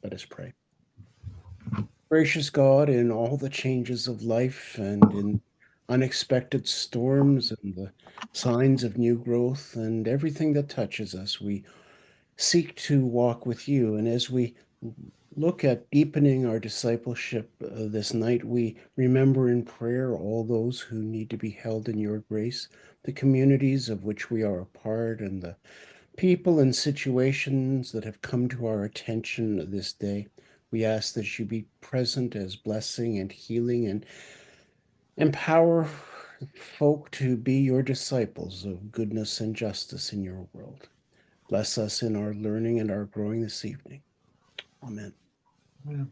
Let us pray. Gracious God, in all the changes of life and in unexpected storms and the signs of new growth and everything that touches us, we seek to walk with you. And as we look at deepening our discipleship this night, we remember in prayer all those who need to be held in your grace, the communities of which we are a part, and the people and situations that have come to our attention this day. We ask that you be present as blessing and healing and empower folk to be your disciples of goodness and justice in your world. Bless us in our learning and our growing this evening. Amen. Yeah.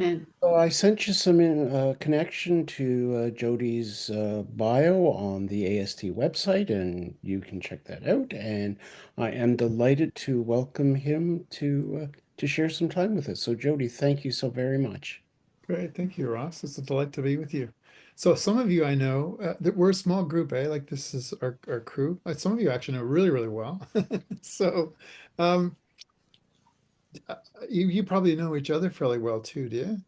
Amen. So I sent you some connection to Jody's bio on the AST website, and you can check that out. And I am delighted to welcome him to share some time with us. So, Jody, thank you so very much. Great. Thank you, Ross. It's a delight to be with you. So some of you I know that we're a small group, eh? Like this is our crew. Some of you actually know really, really well. So um, uh, you probably know each other fairly well too, do you?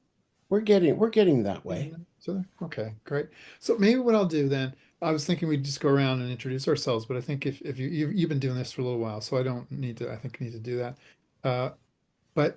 We're getting that Yeah, way. know each other? Okay, great. So maybe what I'll do then, I was thinking we'd just go around and introduce ourselves, but I think if you've been doing this for a little while, so I don't need to, I think we need to do that. Uh, but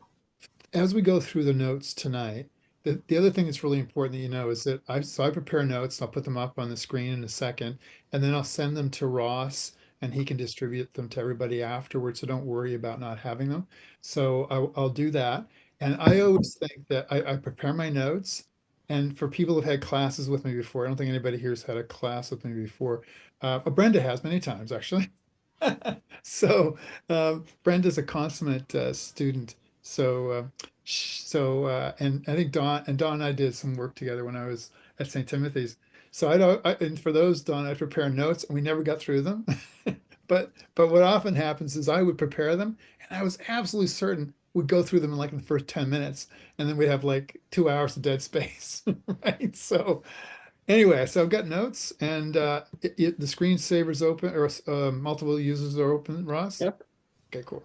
as we go through the notes tonight, the other thing that's really important that you know is that I prepare notes, I'll put them up on the screen in a second, and then I'll send them to Ross and he can distribute them to everybody afterwards. So don't worry about not having them. So I'll do that. And I always think that I prepare my notes. And for people who've had classes with me before, I don't think anybody here's had a class with me before. Brenda has many times, actually. So Brenda's a consummate student. So and I think Don and I did some work together when I was at St. Timothy's. So I don't and for those, Don, I prepare notes and we never got through them. But what often happens is I would prepare them and I was absolutely certain we'd go through them in like in the first 10 minutes and then we'd have like 2 hours of dead space. Right. So anyway, so I've got notes and the screensaver's open or multiple users are open, Ross. Yep. Okay, cool.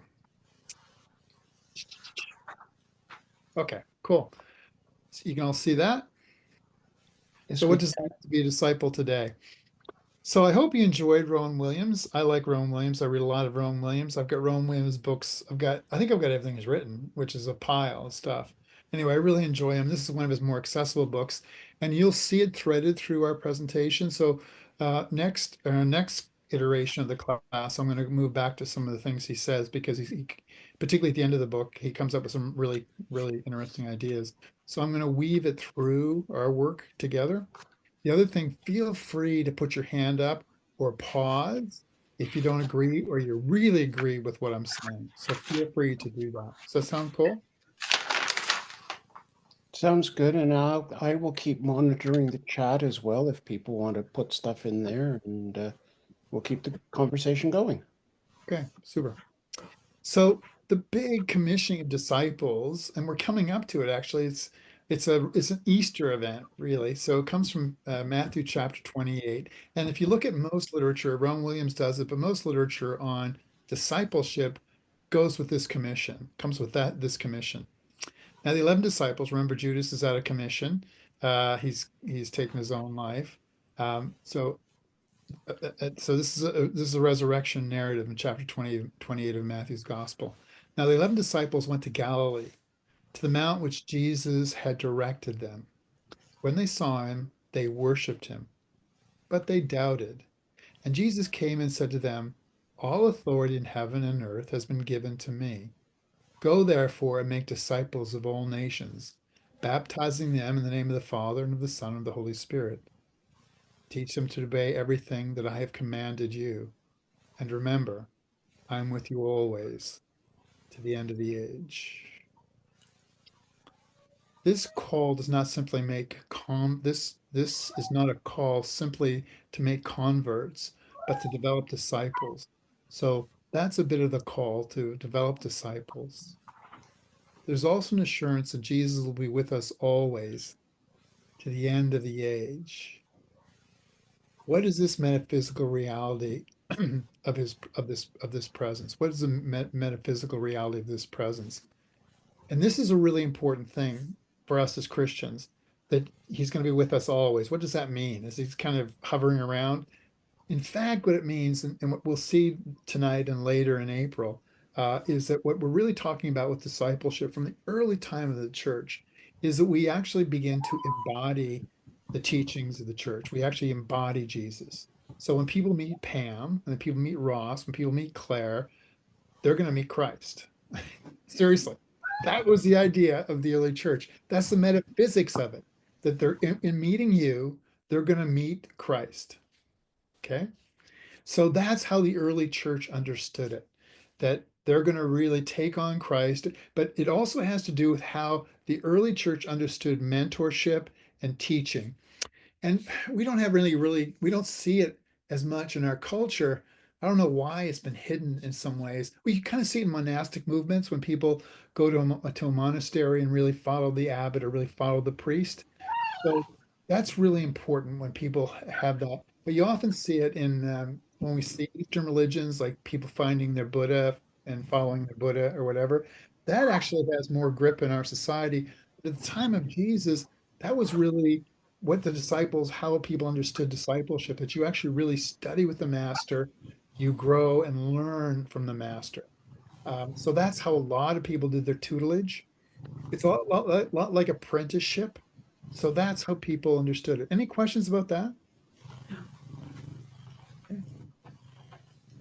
Okay, cool. So you can all see that. So Yes, what we does it can. mean to be a disciple today? So I hope you enjoyed Rowan Williams. I like Rowan Williams. I read a lot of Rowan Williams. I've got Rowan Williams books. I think I've got everything he's written, which is a pile of stuff. Anyway, I really enjoy him. This is one of his more accessible books, and you'll see it threaded through our presentation. So next iteration of the class, I'm going to move back to some of the things he says because particularly at the end of the book, he comes up with some really, really interesting ideas. So I'm going to weave it through our work together. The other thing, feel free to put your hand up or pause if you don't agree or you really agree with what I'm saying. So feel free to do that. Does that sound cool? Sounds good, and I will keep monitoring the chat as well if people want to put stuff in there, and we'll keep the conversation going. Okay, super. So the big commissioning of disciples, and we're coming up to it actually. It's an Easter event, really. So it comes from Matthew chapter 28. And if you look at most literature, Ron Williams does it, but most literature on discipleship goes with this commission, comes with this commission. Now the 11 disciples, remember Judas is out of commission. He's taken his own life. So this is a resurrection narrative in chapter 28 of Matthew's gospel. Now the 11 disciples went to Galilee, to the mount which Jesus had directed them. When they saw him, they worshiped him, but they doubted. And Jesus came and said to them, all authority in heaven and earth has been given to me. Go therefore and make disciples of all nations, baptizing them in the name of the Father and of the Son and of the Holy Spirit. Teach them to obey everything that I have commanded you. And remember, I am with you always to the end of the age. This call does not simply make this is not a call simply to make converts, but to develop disciples. So that's a bit of the call to develop disciples. There's also an assurance that Jesus will be with us always to the end of the age. What is this metaphysical reality of this presence? What is the metaphysical reality of this presence? And this is a really important thing for us as Christians, that he's going to be with us always. What does that mean? Is he's kind of hovering around? In fact, what it means, and what we'll see tonight and later in April, is that what we're really talking about with discipleship from the early time of the church is that we actually begin to embody the teachings of the church. We actually embody Jesus. So when people meet Pam, when people meet Ross, when people meet Claire, they're going to meet Christ. Seriously. That was the idea of the early church. That's the metaphysics of it, that they're in meeting you, they're going to meet Christ. Okay. So that's how the early church understood it, that they're going to really take on Christ. But it also has to do with how the early church understood mentorship and teaching. And we don't have we don't see it as much in our culture. I don't know why it's been hidden in some ways. We kind of see it in monastic movements when people go to a monastery and really follow the abbot or really follow the priest. So that's really important when people have that. But you often see it in when we see Eastern religions, like people finding their Buddha and following their Buddha or whatever. That actually has more grip in our society. But at the time of Jesus, that was really what the disciples, how people understood discipleship, that you actually really study with the master, you grow and learn from the master. So that's how a lot of people did their tutelage. It's a lot like apprenticeship. So that's how people understood it. Any questions about that? Okay.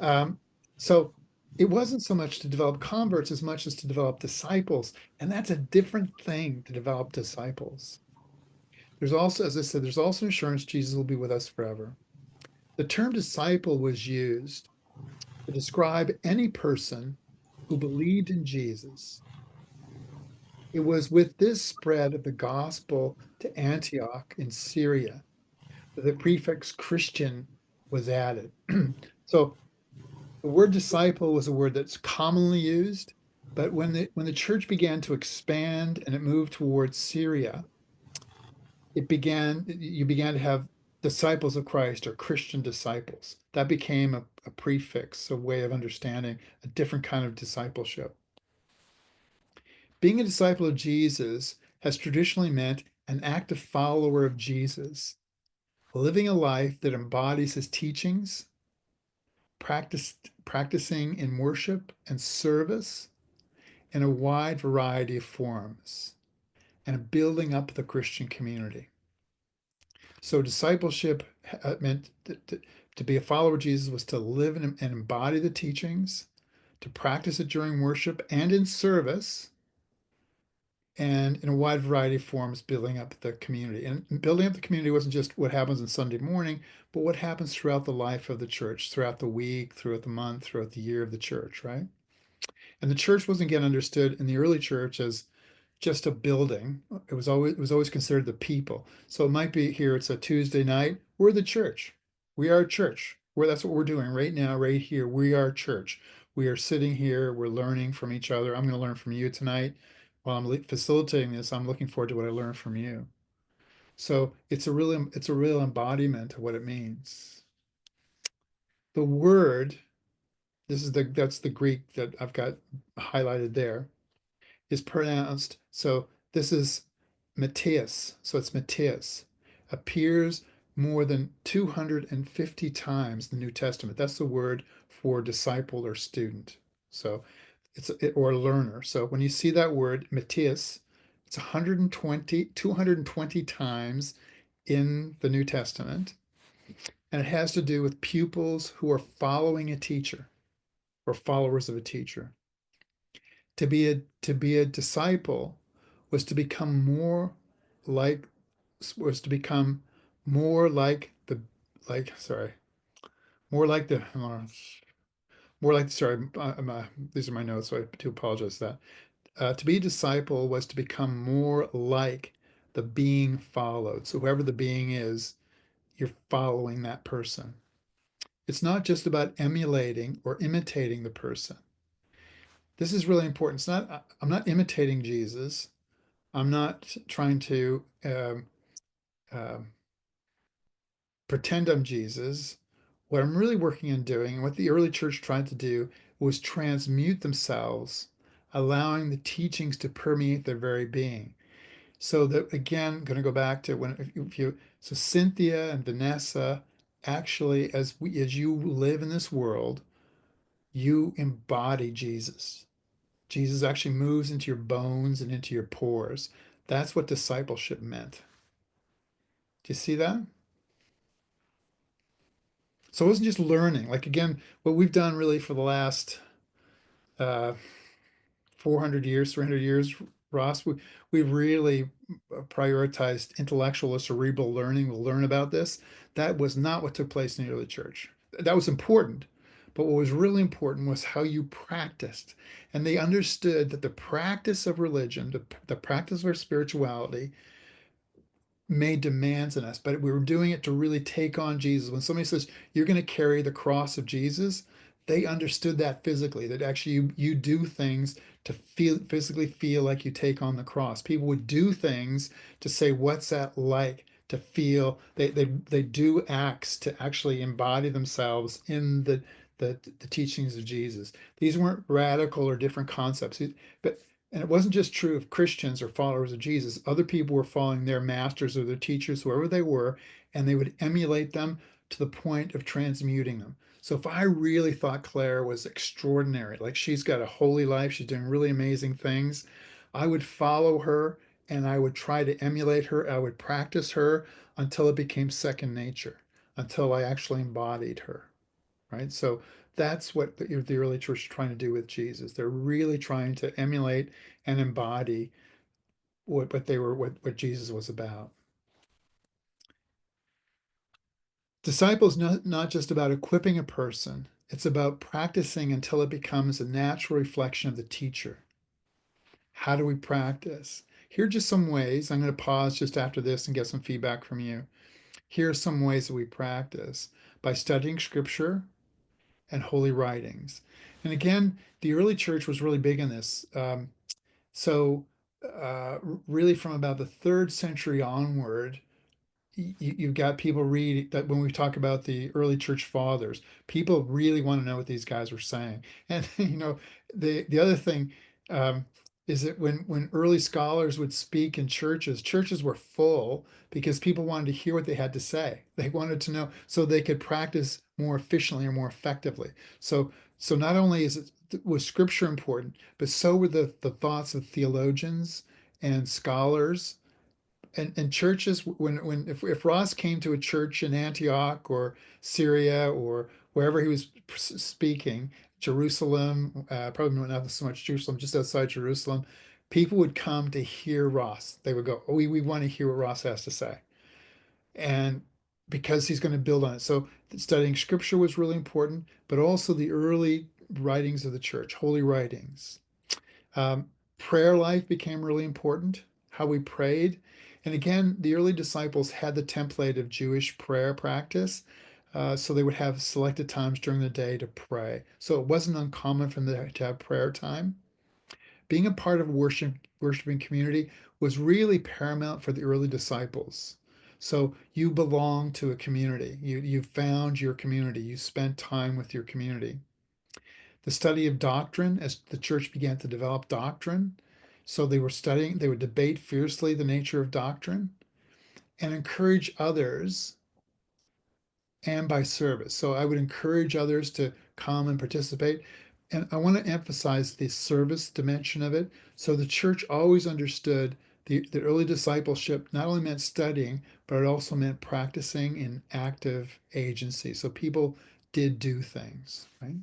Um, so it wasn't so much to develop converts as much as to develop disciples. And that's a different thing to develop disciples. There's also, as I said, there's also assurance Jesus will be with us forever. The term disciple was used to describe any person who believed in Jesus. It was with this spread of the gospel to Antioch in Syria that the prefix Christian was added. So the word disciple was a word that's commonly used, but when the church began to expand and it moved towards Syria, you began to have disciples of Christ or Christian disciples. That became a prefix, a way of understanding a different kind of discipleship. Being a disciple of Jesus has traditionally meant an active follower of Jesus, living a life that embodies his teachings, practicing in worship and service in a wide variety of forms, and building up the Christian community. So discipleship meant to be a follower of Jesus was to live and embody the teachings, to practice it during worship and in service, and in a wide variety of forms, building up the community. And building up the community wasn't just what happens on Sunday morning, but what happens throughout the life of the church, throughout the week, throughout the month, throughout the year of the church, right? And the church wasn't again understood in the early church as just a building. It was always considered the people. So it might be here, it's a Tuesday night. We're the church. We are a church. That's what we're doing right now, right here. We are church. We are sitting here, we're learning from each other. I'm going to learn from you tonight. While I'm facilitating this, I'm looking forward to what I learn from you. So it's a real embodiment of what it means. The word, that's the Greek that I've got highlighted there, is pronounced. So this is Matthias. So it's Matthias. Appears more than 250 times in the New Testament. That's the word for disciple or student. So or learner. So when you see that word Matthias, it's 220 times in the New Testament. And it has to do with pupils who are following a teacher or followers of a teacher. To be a disciple was to become like was to become more like the like sorry more like the more like sorry these are my notes, so I do apologize for that. To be a disciple was to become more like the being followed. So whoever the being is, you're following that person. It's not just about emulating or imitating the person. This is really important. I'm not imitating Jesus. I'm not trying to um, pretend I'm Jesus. What I'm really working on doing, and what the early church tried to do, was transmute themselves allowing the teachings to permeate their very being. So that again, going to go back to when if you so Cynthia and Vanessa actually as you live in this world, you embody Jesus. Jesus actually moves into your bones and into your pores. That's what discipleship meant. Do you see that? So it wasn't just learning. Like again, what we've done really for the last uh, 400 years, 300 years, Ross, we've really prioritized intellectual or cerebral learning. We'll learn about this. That was not what took place in the early church. That was important. But what was really important was how you practiced. And they understood that the practice of religion, the practice of our spirituality, made demands on us, but we were doing it to really take on Jesus. When somebody says you're going to carry the cross of Jesus, they understood that physically, that actually you do things to physically feel like you take on the cross. People would do things to say, what's that like to feel? They do acts to actually embody themselves in the teachings of Jesus. These weren't radical or different concepts, but and it wasn't just true of Christians or followers of Jesus. Other people were following their masters or their teachers, whoever they were, and they would emulate them to the point of transmuting them. So if I really thought Claire was extraordinary, like she's got a holy life, she's doing really amazing things, I would follow her and I would try to emulate her. I would practice her until it became second nature, until I actually embodied her, right? So that's what the early church is trying to do with Jesus. They're really trying to emulate and embody what Jesus was about. Disciples not just about equipping a person, it's about practicing until it becomes a natural reflection of the teacher. How do we practice? Here are just some ways. I'm going to pause just after this and get some feedback from you. Here are some ways that we practice by studying scripture and holy writings. And again, the early church was really big in this. So, really, from about the third century onward, you've got people read that when we talk about the early church fathers, people really want to know what these guys were saying. And the other thing um, is that when early scholars would speak in churches, churches were full because people wanted to hear what they had to say. They wanted to know so they could practice more efficiently or more effectively. So not only was scripture important, but so were the thoughts of theologians and scholars and churches when if Ross came to a church in Antioch or Syria or wherever he was speaking, Jerusalem, probably not so much Jerusalem, just outside Jerusalem, people would come to hear Ross. They would go, oh, we want to hear what Ross has to say. And because he's going to build on it. So studying scripture was really important, but also the early writings of the church, holy writings. Um, Prayer life became really important, how we prayed. And again, the early disciples had the template of Jewish prayer practice. So they would have selected times during the day to pray. So it wasn't uncommon for them to have prayer time. Being a part of worshiping community was really paramount for the early disciples. So you belong to a community. You found your community. You spent time with your community. The study of doctrine as the church began to develop doctrine. So they would debate fiercely the nature of doctrine and encourage others and by service. So I would encourage others to come and participate. And I want to emphasize the service dimension of it. So the church always understood the early discipleship not only meant studying, but it also meant practicing in active agency. So people did do things, right?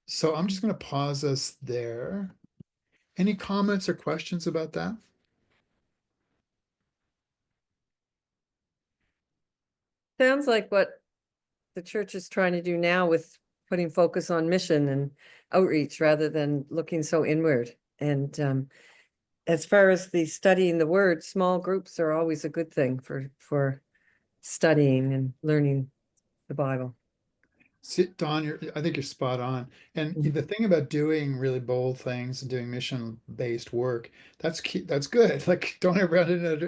So I'm just going to pause us there. Any comments or questions about that? Sounds like what the church is trying to do now with putting focus on mission and outreach rather than looking so inward. And as far as the studying the word, small groups are always a good thing for studying and learning the Bible. Don, I think you're spot on. And Mhm. the thing about doing really bold things and doing mission-based work, that's key, that's good. Like, don't ever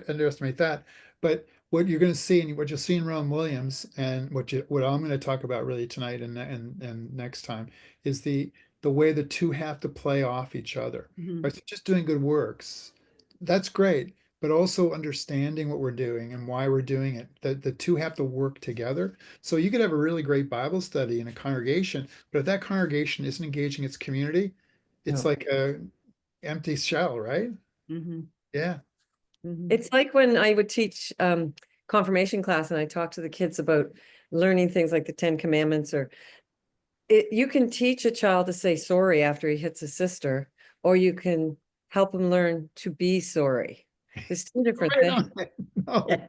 underestimate that. But what you're going to see and what you'll see in Rowan Williams and what I'm going to talk about really tonight and next time is the the way the two have to play off each other. Mhm. Right? So just doing good works, that's great, but also understanding what we're doing and why we're doing it. The two have to work together. So you could have a really great Bible study in a congregation, but if that congregation isn't engaging its community, it's No. like a empty shell, right? Mhm. Yeah. Mhm. It's like when I would teach confirmation class and I talk to the kids about learning things like the Ten Commandments, or you can teach a child to say sorry after he hits a sister, or you can help him learn to be sorry. There's two different Right things. on. No,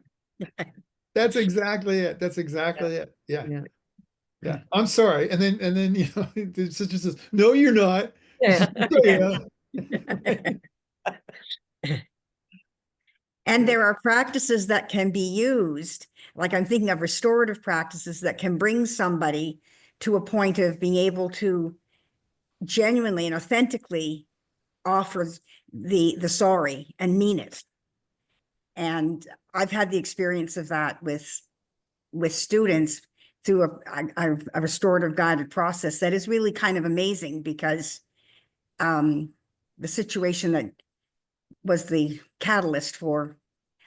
that's exactly it. That's exactly it. Yeah. Yeah. Yeah. I'm sorry. And then the sister says, no, you're not. Yeah. Yeah. And there are practices that can be used, like I'm thinking of restorative practices that can bring somebody to a point of being able to genuinely and authentically offer the sorry and mean it. And I've had the experience of that with students through a restorative guided process that is really kind of amazing, because the situation that was the catalyst for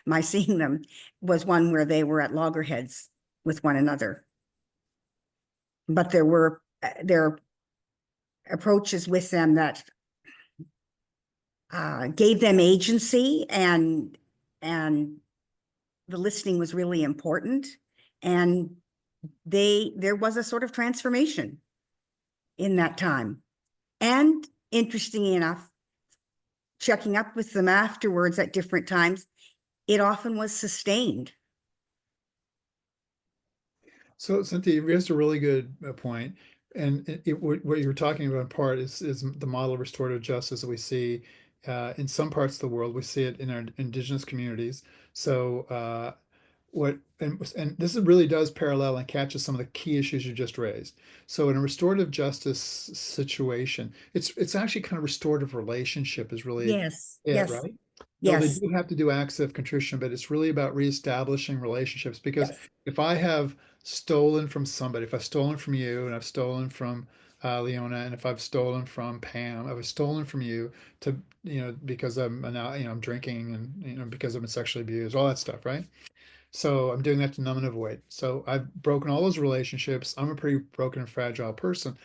my seeing them was one where they were at loggerheads with one another. But there were approaches with them that gave them agency, and the listening was really important. And there was a sort of transformation in that time. And interestingly enough, checking up with them afterwards at different times, it often was sustained. So Cynthia, you raised a really good point. And what you were talking about in part is the model of restorative justice that we see in some parts of the world. We see it in our indigenous communities. So and this really does parallel and catches some of the key issues you just raised. So in a restorative justice situation, it's actually kind of restorative relationship is really Yes, it, yes, right? So they yes, do have to do acts of contrition, but it's really about reestablishing relationships. Because yes. if I have stolen from somebody, if I've stolen from you, and I've stolen from Leona, and if I've stolen from Pam, I've stolen from you to, because I'm now, I'm drinking, and, because I've been sexually abused, all that stuff, right? So I'm doing that to numb and avoid. So I've broken all those relationships. I'm a pretty broken and fragile person.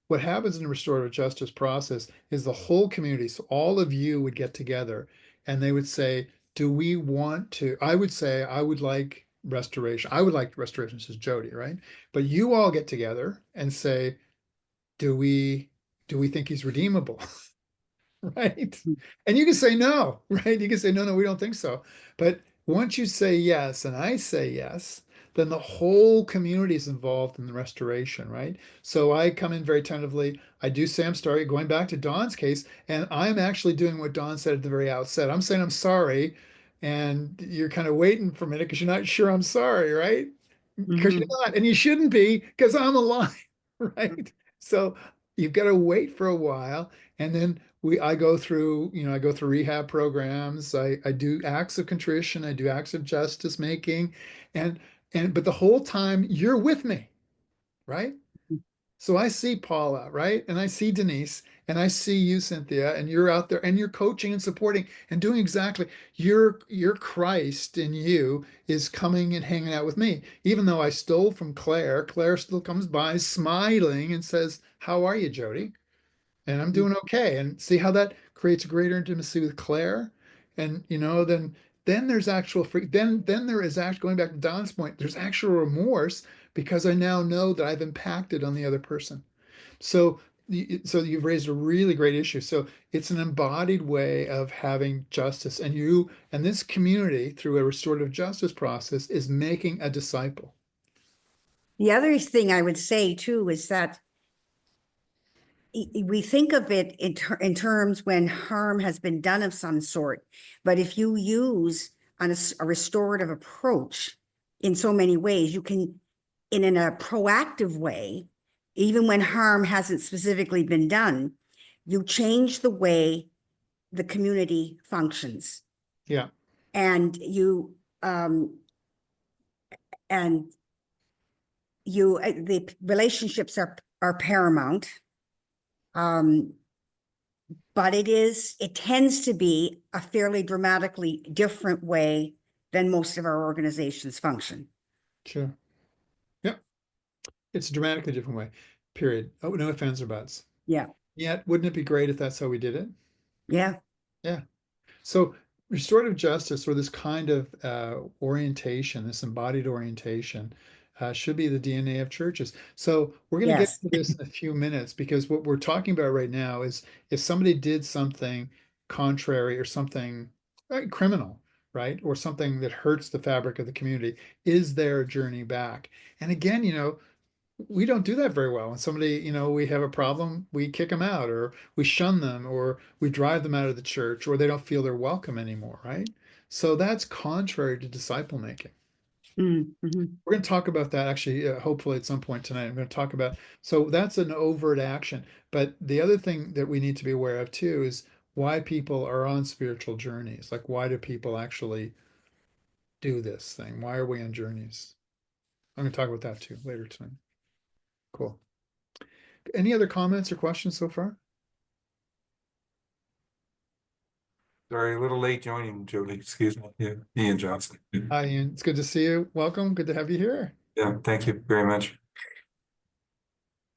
What happens in the restorative justice process is the whole community, so all of you would get together and they would say, do we want to? I would say, I would like restoration. I would like restoration, says Jody, right? But you all get together and say, do we think he's redeemable? Right? And you can say no, right? You can say, no, we don't think so. But once you say yes, and I say yes, then the whole community is involved in the restoration, right? So I come in very tentatively. I do say I'm sorry, going back to Don's case, and I'm actually doing what Don said at the very outset. I'm saying I'm sorry, and you're kind of waiting for a minute because you're not sure I'm sorry, right? Because you're Mhm. not, and you shouldn't be because I'm alive, right? So you've got to wait for a while, and then I go through, I go through rehab programs. I do acts of contrition. I do acts of justice making, and but the whole time you're with me, right? So I see Paula, right? And I see Denise, and I see you, Cynthia, and you're out there and you're coaching and supporting and doing exactly your Christ in you is coming and hanging out with me. Even though I stole from Claire, Claire still comes by smiling and says, "How are you, Jody?" And I'm doing okay. And see how that creates greater intimacy with Claire. And then there's actual free then there is actually, going back to Don's point, there's actual remorse because I now know that I've impacted on the other person. So so you've raised a really great issue. So it's an embodied way of having justice, and you and this community through a restorative justice process is making a disciple. The other thing I would say too is that we think of it in terms when harm has been done of some sort, but if you use a restorative approach in so many ways, you can, in a proactive way, even when harm hasn't specifically been done, you change the way the community functions, Yeah. and and the relationships are paramount. Um, but it tends to be a fairly dramatically different way than most of our organizations function. Sure. Yep. It's a dramatically different way, period. Oh, no ifs, ands, or buts. Yeah, Yet, wouldn't it be great if that's how we did it? yeah, Yeah. So restorative justice, or this kind of orientation, this embodied orientation, should be the DNA of churches. So we're going to get yes. to this in a few minutes, because what we're talking about right now is if somebody did something contrary or something criminal, right, or something that hurts the fabric of the community, is there a journey back? And again, we don't do that very well. When somebody, we have a problem, we kick them out, or we shun them, or we drive them out of the church, or they don't feel they're welcome anymore, right? So that's contrary to disciple making. Mhm. We're going to talk about that actually, hopefully at some point tonight. I'm going to talk about, so that's an overt action. But the other thing that we need to be aware of too is why people are on spiritual journeys. Like, why do people actually do this thing? Why are we on journeys? I'm going to talk about that too later tonight. Cool. Any other comments or questions so far? Sorry, a little late joining, Jody. Excuse me. Yeah, Ian Johnson. Hi, Ian. It's good to see you. Welcome. Good to have you here. Yeah, thank you very much.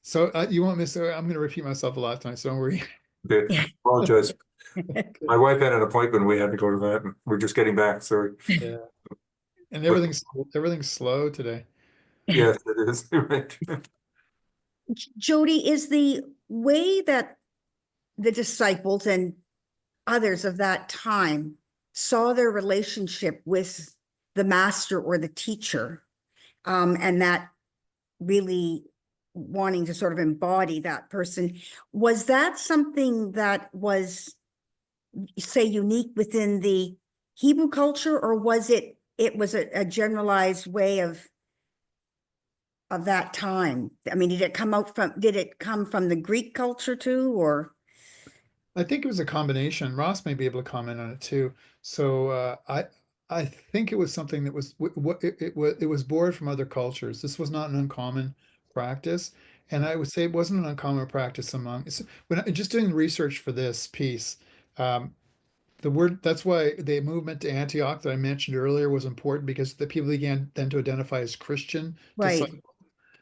So you won't miss. I'm going to repeat myself a lot tonight, so don't worry. Okay, apologize. My wife had an appointment. We had to go to that, and we're just getting back. Sorry. Yeah. And everything's slow today. Yes, it is. Right. Jody, is the way that the disciples and others of that time saw their relationship with the master or the teacher, and that really wanting to sort of embody that person, was that something that was, say, unique within the Hebrew culture, or was it was a generalized way of that time? I mean, did it come from the Greek culture too, or? I think it was a combination. Ross may be able to comment on it too. So I think it was something that was what it was borrowed from other cultures. This was not an uncommon practice, and I would say it wasn't an uncommon practice among when just doing research for this piece. The word, that's why the movement to Antioch that I mentioned earlier was important, because the people began then to identify as Christian Right, disciples.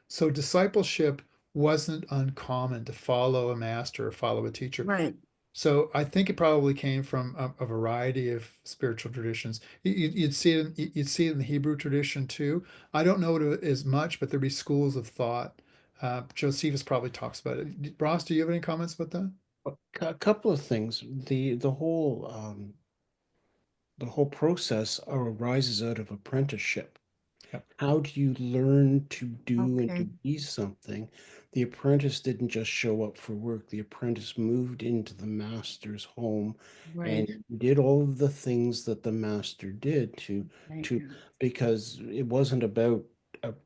So discipleship wasn't uncommon, to follow a master or follow a teacher. right. So I think it probably came from a variety of spiritual traditions. You'd see it in the Hebrew tradition too. I don't know it as much, but there'd be schools of thought. Josephus probably talks about it. Ross, do you have any comments about that? A couple of things. The whole process arises out of apprenticeship. Yep. How do you learn to do and to Okay. be something? The apprentice didn't just show up for work. The apprentice moved into the master's home Right, and did all of the things that the master did right. to because it wasn't about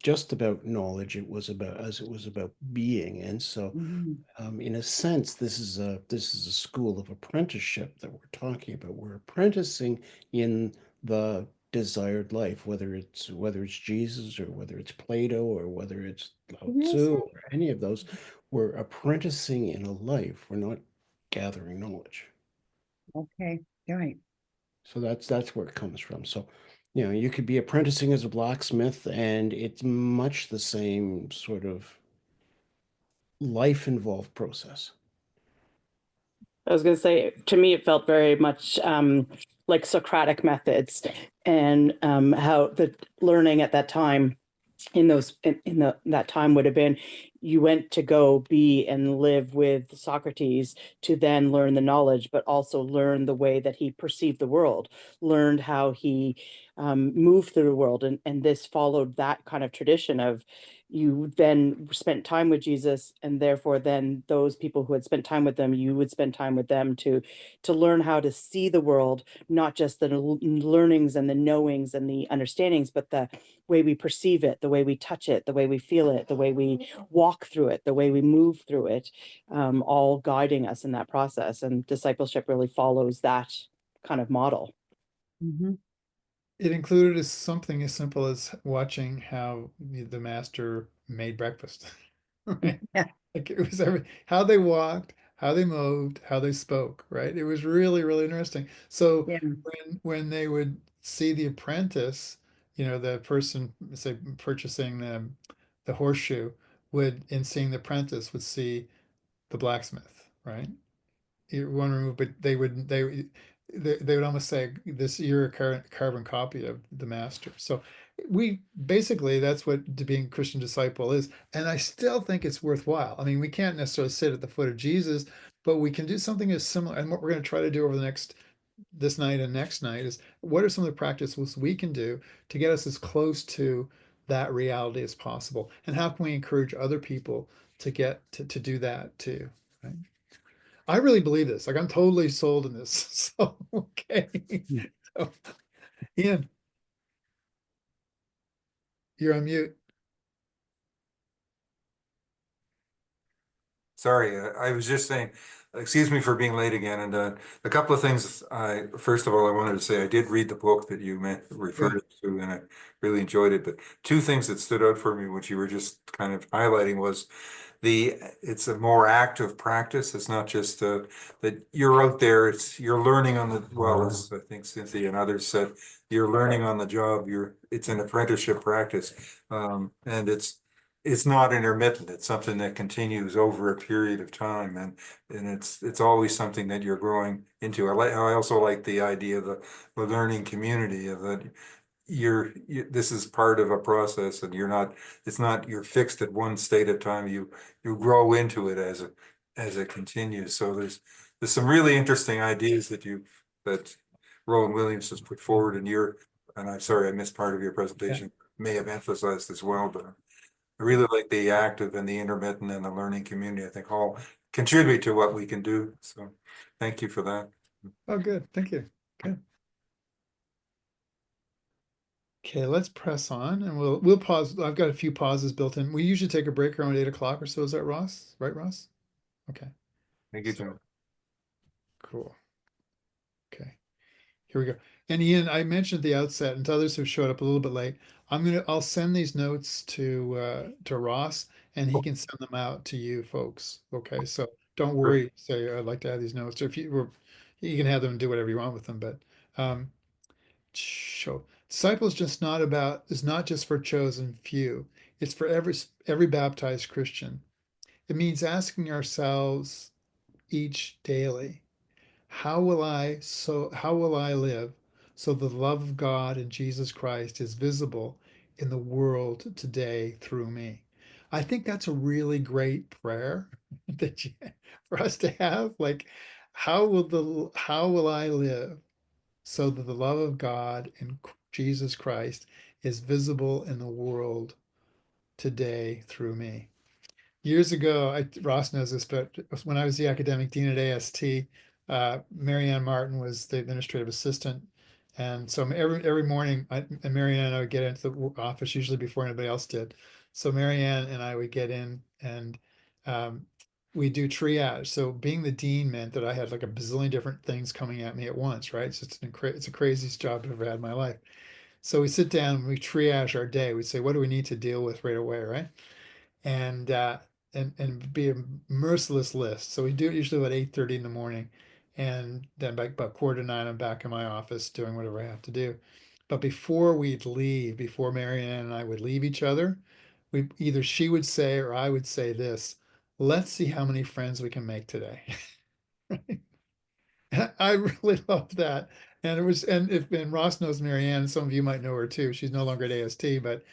just about knowledge. It was about being. And so Mhm. in a sense, this is a school of apprenticeship that we're talking about. We're apprenticing in the desired life, whether it's Jesus or whether it's Plato or whether it's Lao Yes, Tzu or any of those. We're apprenticing in a life. We're not gathering knowledge. okay, right. So that's where it comes from. So, you could be apprenticing as a blacksmith, and it's much the same sort of life involved process. I was going to say, to me, it felt very much like Socratic methods, and how the learning at that time in that time would have been, you went to go be and live with Socrates to then learn the knowledge, but also learn the way that he perceived the world, learned how he moved through the world. And this followed that kind of tradition of, you then spent time with Jesus, and therefore then those people who had spent time with them, you would spend time with them to learn how to see the world, not just the learnings and the knowings and the understandings, but the way we perceive it, the way we touch it, the way we feel it, the way we walk through it, the way we move through it, all guiding us in that process. And discipleship really follows that kind of model. Mhm. It included something as simple as watching how the master made breakfast. Right? Yeah. Like, it was how they walked, how they moved, how they spoke, right? It was really, really interesting. So Yeah. when they would see the apprentice, the person, say, purchasing the horseshoe would, in seeing the apprentice, would see the blacksmith, right? You want to remove, but they would almost say, this, you're a carbon copy of the master. So we basically, that's what being a Christian disciple is. And I still think it's worthwhile. I mean, we can't necessarily sit at the foot of Jesus, but we can do something as similar. And what we're going to try to do over this night and next night is, what are some of the practices we can do to get us as close to that reality as possible? And how can we encourage other people to get to do that too? Right? I really believe this. Like, I'm totally sold in this. So, okay. So, Ian, you're on mute. Sorry, I was just saying, excuse me for being late again. And a couple of things. First of all, I wanted to say I did read the book that you referred to, and I really enjoyed it. But two things that stood out for me, which you were just kind of highlighting, was it's a more active practice. It's not just that you're out there. You're learning on the, well, as I think Cynthia and others said, you're learning on the job. It's an apprenticeship practice, and it's not intermittent. It's something that continues over a period of time, and it's always something that you're growing into. I also like the idea of the learning community, of that this is part of a process, and you're fixed at one state of time. You grow into it as it continues. So there's some really interesting ideas that Rowan Williams has put forward, and I'm sorry I missed part of your presentation, may have emphasized as well, but I really like the active and the intermittent and the learning community. I think all contribute to what we can do. So thank you for that. Oh, good. Thank you. Good. Okay, let's press on, and we'll pause. I've got a few pauses built in. We usually take a break around 8 o'clock or so. Is that Ross? Right, Ross? Okay. Thank you, So, Jim. cool. Okay. Here we go. And Ian, I mentioned at the outset, and to others who showed up a little bit late, I'll send these notes to Ross, and he can send them out to you folks. Okay, so don't worry. Say, I'd like to have these notes, or if you can have them do whatever you want with them. But show disciples is not just for chosen few. It's for every baptized Christian. It means asking ourselves each daily, how will I live so the love of God and Jesus Christ is visible in the world today through me? I think that's a really great prayer for us to have. Like, how will I live so that the love of God and Jesus Christ is visible in the world today through me? Years ago, Ross knows this, but when I was the academic dean at AST, Marianne Martin was the administrative assistant. And so every morning, and Marianne and I would get into the office usually before anybody else did. So Marianne and I would get in, and we do triage. So being the dean meant that I had like a bazillion different things coming at me at once, right? So it's the craziest job I've ever had in my life. So we sit down and we triage our day. We say, what do we need to deal with right away, right? And and be a merciless list. So we do it usually about 8:30 in the morning, and then by about 8:45, I'm back in my office doing whatever I have to do. But before Marianne and I would leave each other, either she would say or I would say this: "Let's see how many friends we can make today." I really love that. And it was, and Ross knows Marianne, some of you might know her too. She's no longer at AST, but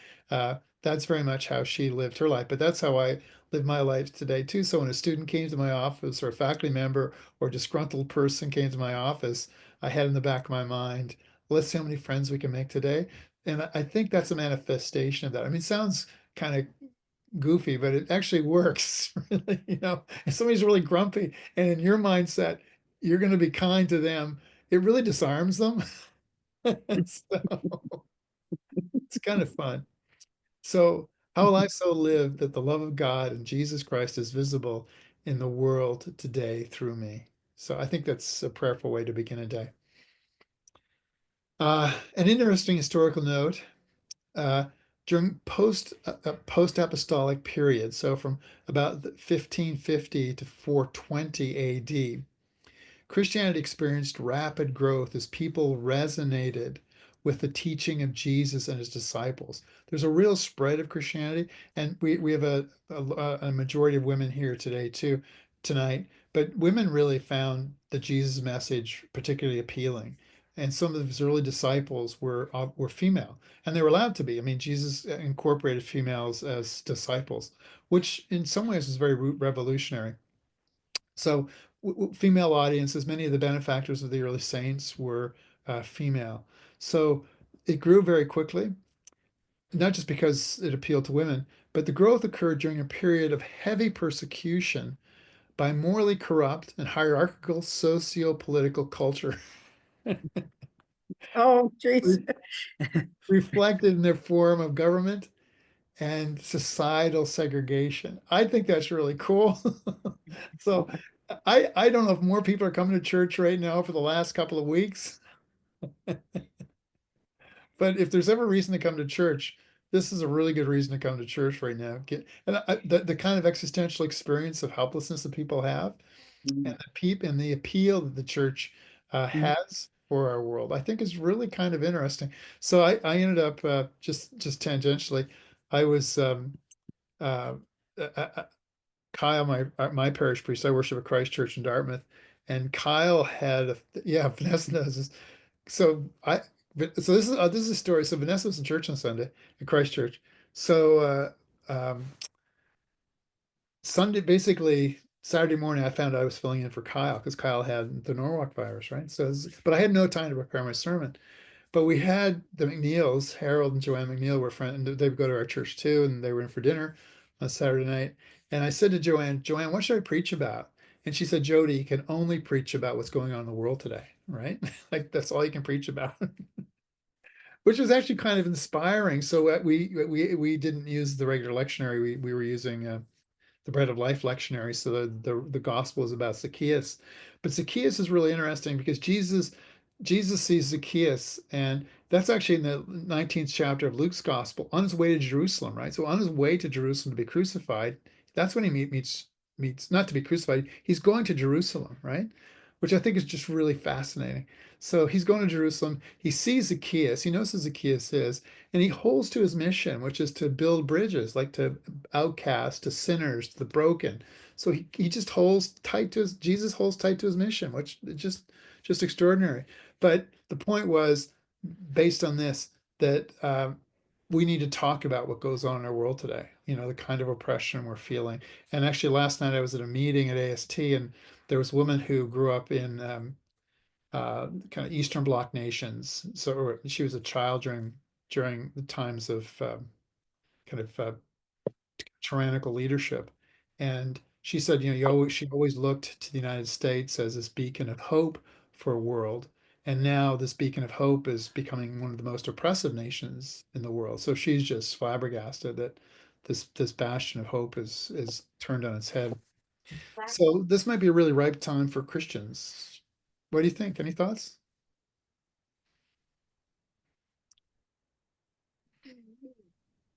that's very much how she lived her life. But that's how I live my life today too. So when a student came to my office, or a faculty member or disgruntled person came to my office, I had in the back of my mind, let's see how many friends we can make today. And I think that's a manifestation of that. I mean, it sounds kind of goofy, but it actually works. Really, if somebody's really grumpy and in your mindset, you're going to be kind to them, it really disarms them. So it's kind of fun. So, how will I so live that the love of God and Jesus Christ is visible in the world today through me? So, I think that's a prayerful way to begin a day. An interesting historical note. during post-apostolic period, so from about 1550 to 420 AD, Christianity experienced rapid growth as people resonated with the teaching of Jesus and his disciples. There's a real spread of Christianity, and we have a majority of women here today too, tonight. But women really found the Jesus message particularly appealing, and some of his early disciples were female, and they were allowed to be. I mean, Jesus incorporated females as disciples, which in some ways was very revolutionary. So female audiences, many of the benefactors of the early saints were female. So it grew very quickly, not just because it appealed to women, but the growth occurred during a period of heavy persecution by morally corrupt and hierarchical socio-political culture, Oh, jeez. reflected in their form of government and societal segregation. I think that's really cool. So I don't know if more people are coming to church right now for the last couple of weeks, but if there's ever a reason to come to church, this is a really good reason to come to church right now. The kind of existential experience of helplessness that people have, and the appeal that the church has for our world, I think is really kind of interesting. So I ended up just tangentially, I was uh, Kyle, my parish priest. I worship at Christ Church in Dartmouth, and Kyle had yeah, Vanessa knows this. So this is a story. So Vanessa was in church on Sunday at Christ Church. So Sunday, basically Saturday morning, I found out I was filling in for Kyle because Kyle had the Norwalk virus, right? But I had no time to prepare my sermon. But we had the McNeils, Harold and Joanne McNeil were friends, and they would go to our church too, and they were in for dinner on Saturday night. And I said to Joanne, what should I preach about? And she said, Jody, you can only preach about what's going on in the world today, right? Like that's all you can preach about. Which was actually kind of inspiring. So we didn't use the regular lectionary. We were using the Bread of Life lectionary. So the gospel is about Zacchaeus, but Zacchaeus is really interesting because Jesus sees Zacchaeus, and that's actually in the 19th chapter of Luke's gospel, on his way to Jerusalem, right? So on his way to Jerusalem to be crucified, that's when he meets not to be crucified. He's going to Jerusalem, right? Which I think is just really fascinating. So he's going to Jerusalem. He sees Zacchaeus. He knows who Zacchaeus is, and he holds to his mission, which is to build bridges, like to outcasts, to sinners, to the broken. So he just holds tight to Jesus holds tight to his mission, which just extraordinary. But the point was, based on this, that we need to talk about what goes on in our world today, the kind of oppression we're feeling. And actually, last night I was at a meeting at AST, and there was a woman who grew up in kind of Eastern Bloc nations. So she was a child during the times of kind of tyrannical leadership. And she said, she always looked to the United States as this beacon of hope for a world. And now this beacon of hope is becoming one of the most oppressive nations in the world. So she's just flabbergasted that this bastion of hope is turned on its head. So this might be a really ripe time for Christians. What do you think? Any thoughts?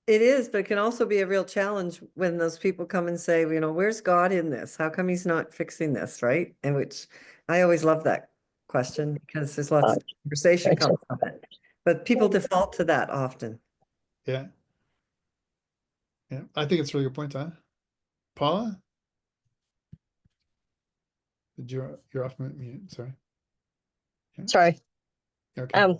It is, but it can also be a real challenge when those people come and say, where's God in this? How come he's not fixing this, right? And which I always love that question because there's lots of conversation comes from it. But people default to that often. Yeah. Yeah. I think it's a really good point, huh? Paula? You're off mute, sorry. Yeah. Sorry. Okay.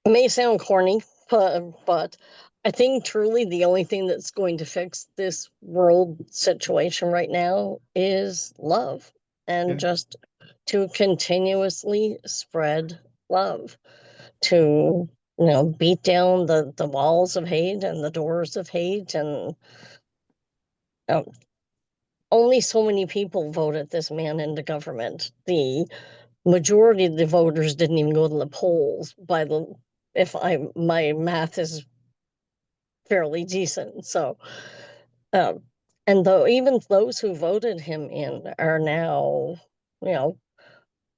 It may sound corny, but I think truly the only thing that's going to fix this world situation right now is love, and just to continuously spread love, to beat down the walls of hate and the doors of hate. And only so many people voted this man into government. The majority of the voters didn't even go to the polls my math is fairly decent. So, and though even those who voted him in are now,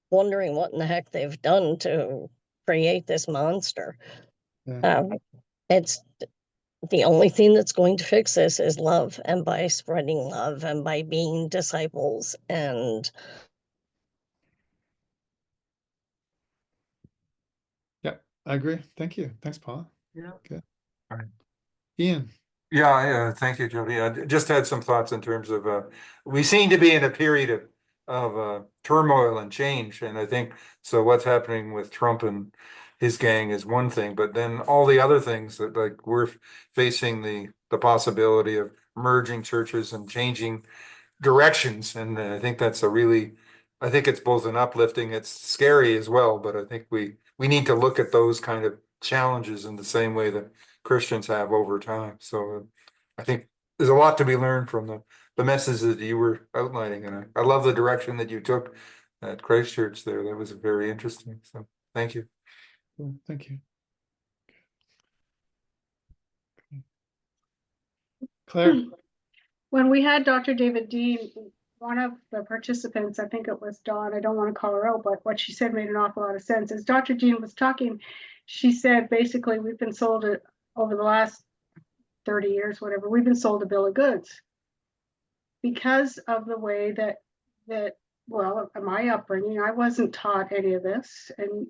wondering what in the heck they've done to create this monster. Yeah. It's the only thing that's going to fix this is love, and by spreading love and by being disciples. And Yeah, I agree. Thank you. Thanks, Paula. Yeah. Good. Right. Ian. Yeah, thank you, Jody. I just had some thoughts in terms of, we seem to be in a period of turmoil and change. And I think, so what's happening with Trump and his gang is one thing, but then all the other things that, like, we're facing the possibility of merging churches and changing directions. And I think that's I think it's both an uplifting, it's scary as well, but I think we need to look at those kind of challenges in the same way that Christians have over time. So I think there's a lot to be learned from the messages that you were outlining. And I love the direction that you took at Christchurch there. That was very interesting. So thank you. Cool. Thank you. Claire. When we had Dr. David Dean, one of the participants, I think it was Dawn, I don't want to call her out, but what she said made an awful lot of sense. As Dr. Dean was talking, she said, basically, we've been sold over the last 30 years, whatever, we've been sold a bill of goods because of the way that, well, my upbringing, I wasn't taught any of this, and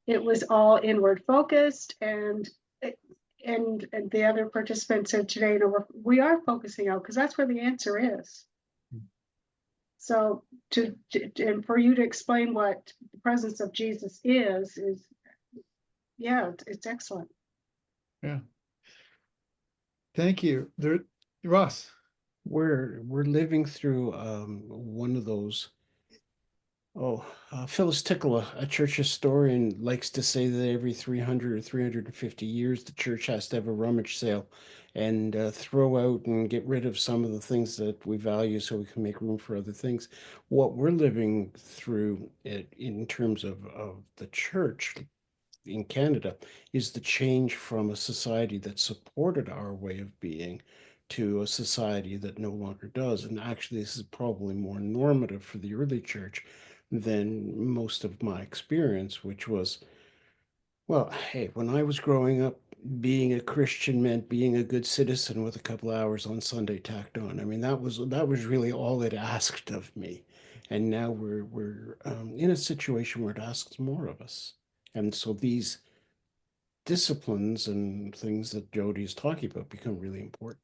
it was all inward focused, and the other participants said today, we are focusing out because that's where the answer is. So and for you to explain what the presence of Jesus is yeah, it's excellent. Yeah. Thank you. Ross. We're living through one of those. Phyllis Tickle, a church historian, likes to say that every 300 or 350 years, the church has to have a rummage sale and throw out and get rid of some of the things that we value so we can make room for other things. What we're living through in terms of the church in Canada is the change from a society that supported our way of being to a society that no longer does. And actually, this is probably more normative for the early church than most of my experience, which was, well, hey, when I was growing up, being a Christian meant being a good citizen with a couple hours on Sunday tacked on. I mean, that was really all it asked of me. And now we're in a situation where it asks more of us. And so these disciplines and things that Jody is talking about become really important.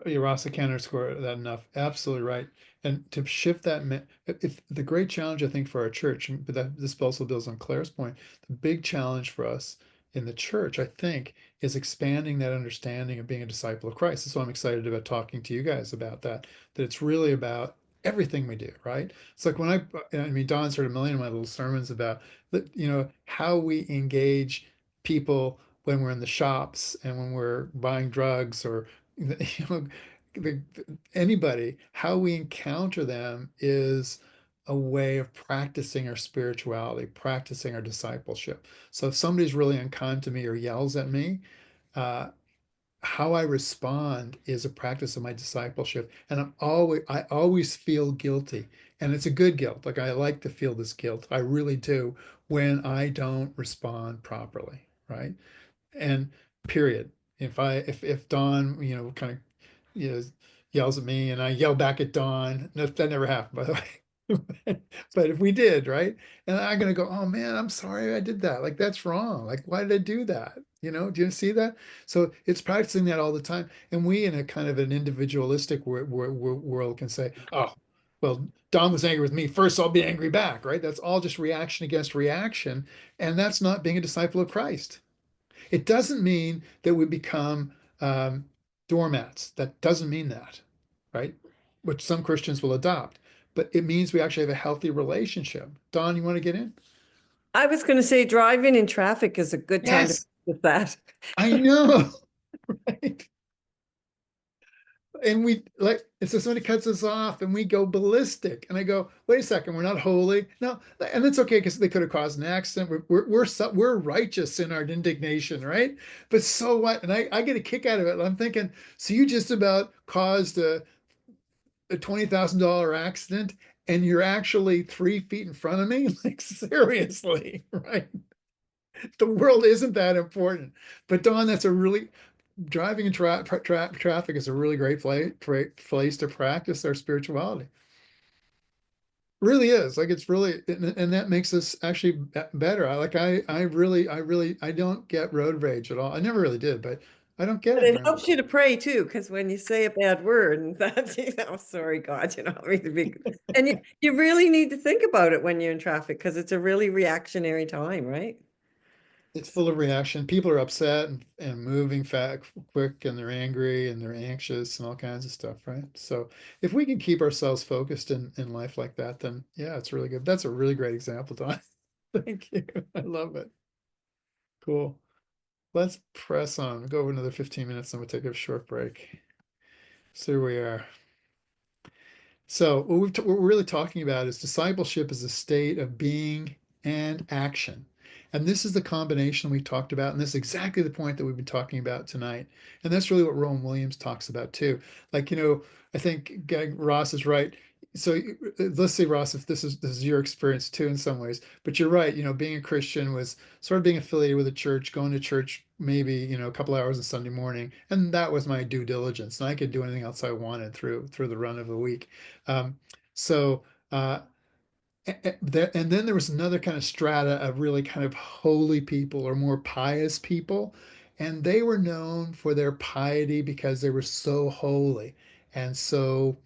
Ross, I can't underscore that enough. Absolutely right. And to shift that, if the great challenge, I think, for our church, but this also builds on Claire's point, the big challenge for us in the church, I think, is expanding that understanding of being a disciple of Christ. So I'm excited about talking to you guys about that it's really about everything we do, right? It's like when I mean, Don's heard a million of my little sermons about, how we engage people when we're in the shops and when we're buying drugs or you know, the, anybody, how we encounter them is a way of practicing our spirituality, practicing our discipleship. So if somebody's really unkind to me or yells at me, how I respond is a practice of my discipleship. And I always feel guilty. And it's a good guilt. Like I like to feel this guilt. I really do when I don't respond properly. Right. And period. If Dawn, kind of, you know, yells at me and I yell back at Dawn, that never happened, by the way. But if we did, right? And I'm gonna go, oh man, I'm sorry I did that. Like that's wrong. Like, why did I do that? Do you see that? So it's practicing that all the time. And we, in a kind of an individualistic world, can say, oh, well, Don was angry with me. First, I'll be angry back, right? That's all just reaction against reaction. And that's not being a disciple of Christ. It doesn't mean that we become doormats. That doesn't mean that, right? Which some Christians will adopt. But it means we actually have a healthy relationship. Don, you want to get in? I was going to say driving in traffic is a good time to Yes, with that. I know, right? And so somebody cuts us off and we go ballistic. And I go, wait a second, we're not holy. No, and it's okay because they could have caused an accident. We're righteous in our indignation, right? But so what? And I get a kick out of it. I'm thinking, so you just about caused a $20,000 accident and you're actually 3 feet in front of me? Like seriously, right? The world isn't that important. But Don, that's a really driving in traffic is a really great place to practice our spirituality. Really is like it's really and that makes us actually better. I don't get road rage at all. I never really did, but I don't get But it it now. helps you to pray too, because when you say a bad word and that, sorry, God, I mean, and you really need to think about it when you're in traffic because it's a really reactionary time, right? It's full of reaction. People are upset and moving quick, and they're angry and they're anxious and all kinds of stuff, right? So if we can keep ourselves focused in life like that, then yeah, it's really good. That's a really great example, Don. Thank you. I love it. Cool. Let's press on. Go over another 15 minutes and we'll take a short break. So here we are. So what we're really talking about is discipleship is a state of being and action. And this is the combination we talked about, and this is exactly the point that we've been talking about tonight. And that's really what Rowan Williams talks about too. Like, I think Ross is right. So let's say, Ross, if this is your experience too in some ways, but you're right, being a Christian was sort of being affiliated with a church, going to church maybe, a couple hours on Sunday morning, and that was my due diligence. And I could do anything else I wanted through the run of the week. Um, so and then there was another kind of strata of really kind of holy people or more pious people, and they were known for their piety because they were so holy and so,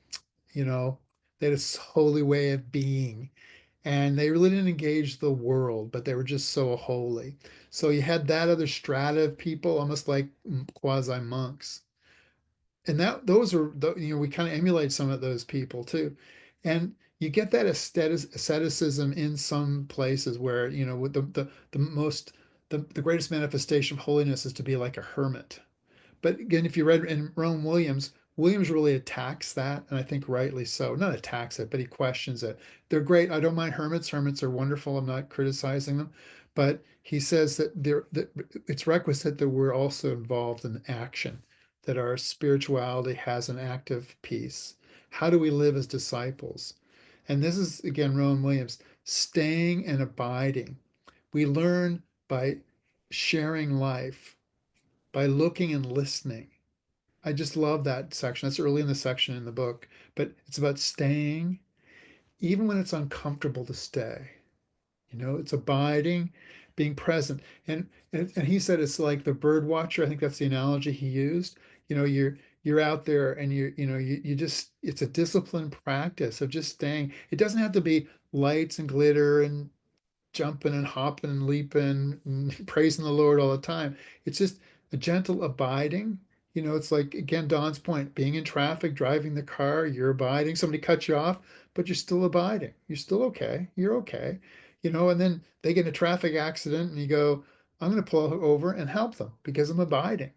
they had this holy way of being. And they really didn't engage the world, but they were just so holy. So you had that other strata of people, almost like quasi monks, and that those are we kind of emulate some of those people too, and you get that asceticism in some places where with the most the greatest manifestation of holiness is to be like a hermit. But again, if you read in Rowan Williams, Williams really attacks that, and I think rightly so. Not attacks it, but he questions it. They're great. I don't mind hermits. Hermits are wonderful. I'm not criticizing them, but he says that it's requisite that we're also involved in action, that our spirituality has an active piece. How do we live as disciples? And this is again Rowan Williams, staying and abiding. We learn by sharing life, by looking and listening. I just love that section. That's early in the section in the book, but it's about staying, even when it's uncomfortable to stay. It's abiding, being present. And he said it's like the bird watcher. I think that's the analogy he used. You're out there and you just it's a disciplined practice of just staying. It doesn't have to be lights and glitter and jumping and hopping and leaping and praising the Lord all the time. It's just a gentle abiding. It's like, again, Don's point, being in traffic, driving the car, you're abiding. Somebody cuts you off, but you're still abiding. You're still okay. You're okay. And then they get in a traffic accident and you go, I'm going to pull over and help them because I'm abiding.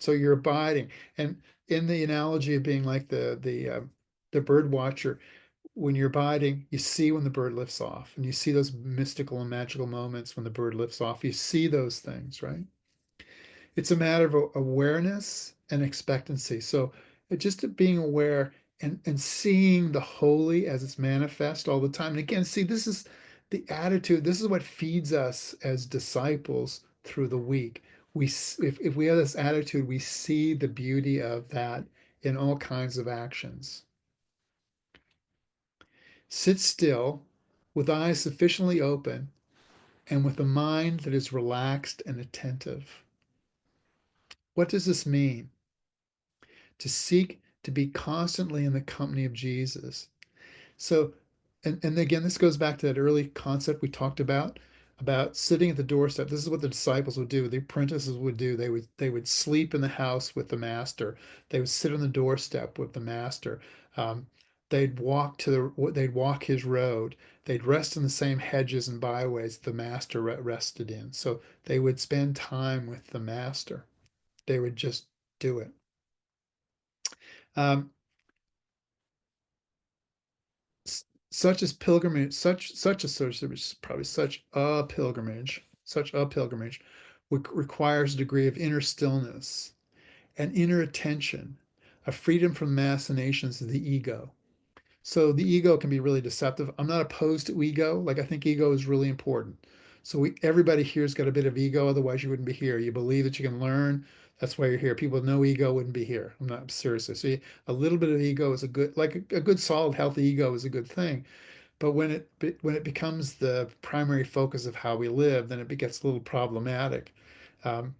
So you're abiding. And in the analogy of being like the bird watcher, when you're abiding, you see when the bird lifts off, and you see those mystical and magical moments when the bird lifts off. You see those things, right? It's a matter of awareness and expectancy. So just being aware and seeing the holy as it's manifest all the time. And again, see, this is the attitude. This is what feeds us as disciples through the week. If we have this attitude, we see the beauty of that in all kinds of actions. Sit still with eyes sufficiently open and with a mind that is relaxed and attentive. What does this mean? To seek to be constantly in the company of Jesus. So, and again, this goes back to that early concept we talked about sitting at the doorstep. This is what the disciples would do. The apprentices would do. They would sleep in the house with the master. They would sit on the doorstep with the master. Um, they'd walk his road. They'd rest in the same hedges and byways the master rested in. So they would spend time with the master. They would just do it. Um, such as pilgrimage, such a service, probably such a pilgrimage, requires a degree of inner stillness and inner attention, a freedom from the machinations of the ego. So the ego can be really deceptive. I'm not opposed to ego. Like I think ego is really important. So everybody here's got a bit of ego, otherwise you wouldn't be here. You believe that you can learn. That's why you're here. People with no ego wouldn't be here. I'm not seriously. So a little bit of ego is a good, like a good solid healthy ego is a good thing. But when it becomes the primary focus of how we live, then it gets a little problematic. And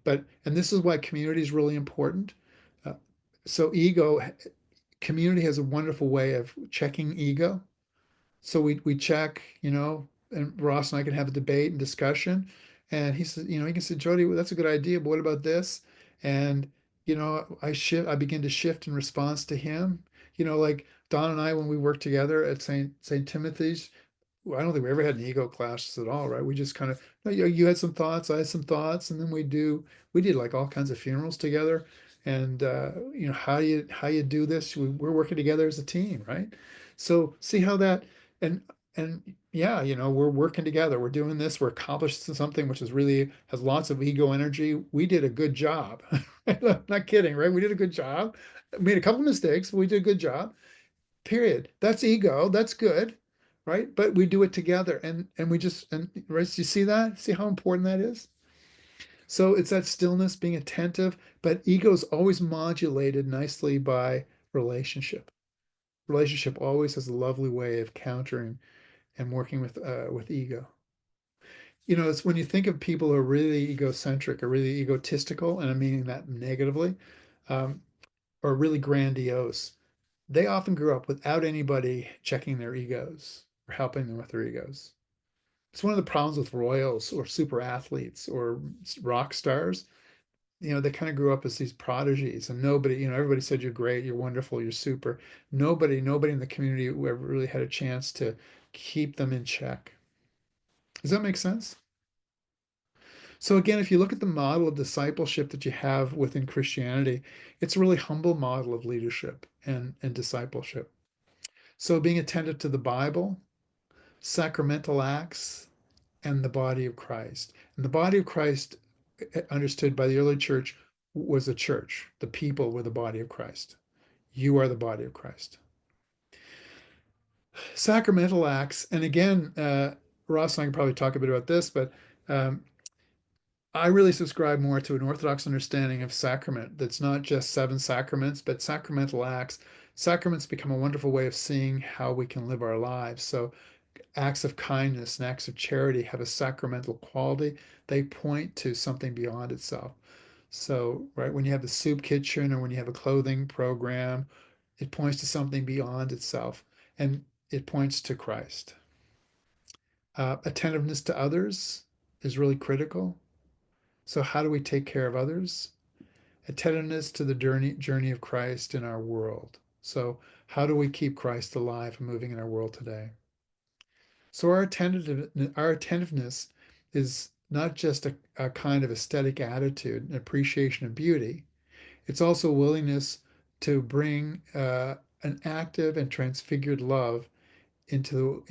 this is why community is really important. Uh, so community has a wonderful way of checking ego. So we check, and Ross and I can have a debate and discussion. And he said, he can say, Jody, well, that's a good idea, but what about this? And I begin to shift in response to him. Like Don and I, when we worked together at St. Timothy's, I don't think we ever had an ego clashes at all, right? We just kind of, you had some thoughts, I had some thoughts, and then we did like all kinds of funerals together. And how you do this? We're working together as a team, right? So see how that and and yeah, we're working together. We're doing this. We're accomplishing something which is really has lots of ego energy. We did a good job. Not kidding, right? We did a good job. Made a couple mistakes, but we did a good job. Period. That's ego. That's good, right? But we do it together, and we just and right. You see that? See how important that is? So it's that stillness, being attentive, but ego is always modulated nicely by relationship. Relationship always has a lovely way of countering and working with ego. It's when you think of people who are really egocentric or really egotistical, and I'm meaning that negatively, um, or really grandiose, they often grew up without anybody checking their egos or helping them with their egos. It's one of the problems with royals or super athletes or rock stars. They kind of grew up as these prodigies, and nobody, everybody said you're great, you're wonderful, you're super. Nobody in the community who ever really had a chance to keep them in check. Does that make sense? So again, if you look at the model of discipleship that you have within Christianity, it's a really humble model of leadership and discipleship. So being attentive to the Bible, sacramental acts, and the body of Christ. And the body of Christ, understood by the early church, was a church. The people were the body of Christ. You are the body of Christ. Sacramental acts, and again, Ross and I can probably talk a bit about this, but I really subscribe more to an Orthodox understanding of sacrament that's not just 7 sacraments, but sacramental acts. Sacraments become a wonderful way of seeing how we can live our lives. So acts of kindness and acts of charity have a sacramental quality. They point to something beyond itself. So, right, when you have the soup kitchen or when you have a clothing program, it points to something beyond itself and it points to Christ. Attentiveness to others is really critical. So, how do we take care of others? Attentiveness to the journey of Christ in our world. So, how do we keep Christ alive and moving in our world today? So our attentiveness is not just a kind of aesthetic attitude, an appreciation of beauty. It's also a willingness to bring an active and transfigured into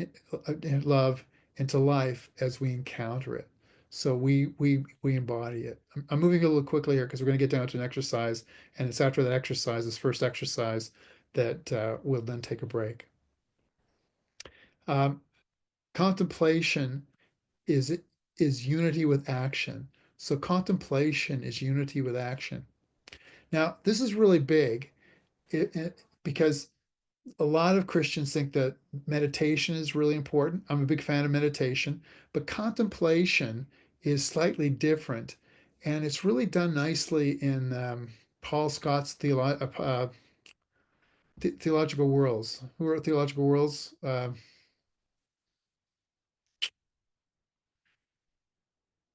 love into life as we encounter it. So we embody it. I'm moving a little quickly here because we're going to get down to an exercise, and it's after that exercise, this first exercise, that we'll then take a break. Um, Contemplation is is unity with action. So contemplation is unity with action. Now, this is really big because a lot of Christians think that meditation is really important. I'm a big fan of meditation, but contemplation is slightly different. And it's really done nicely in Paul Scott's Theological Worlds. Who wrote Theological Worlds?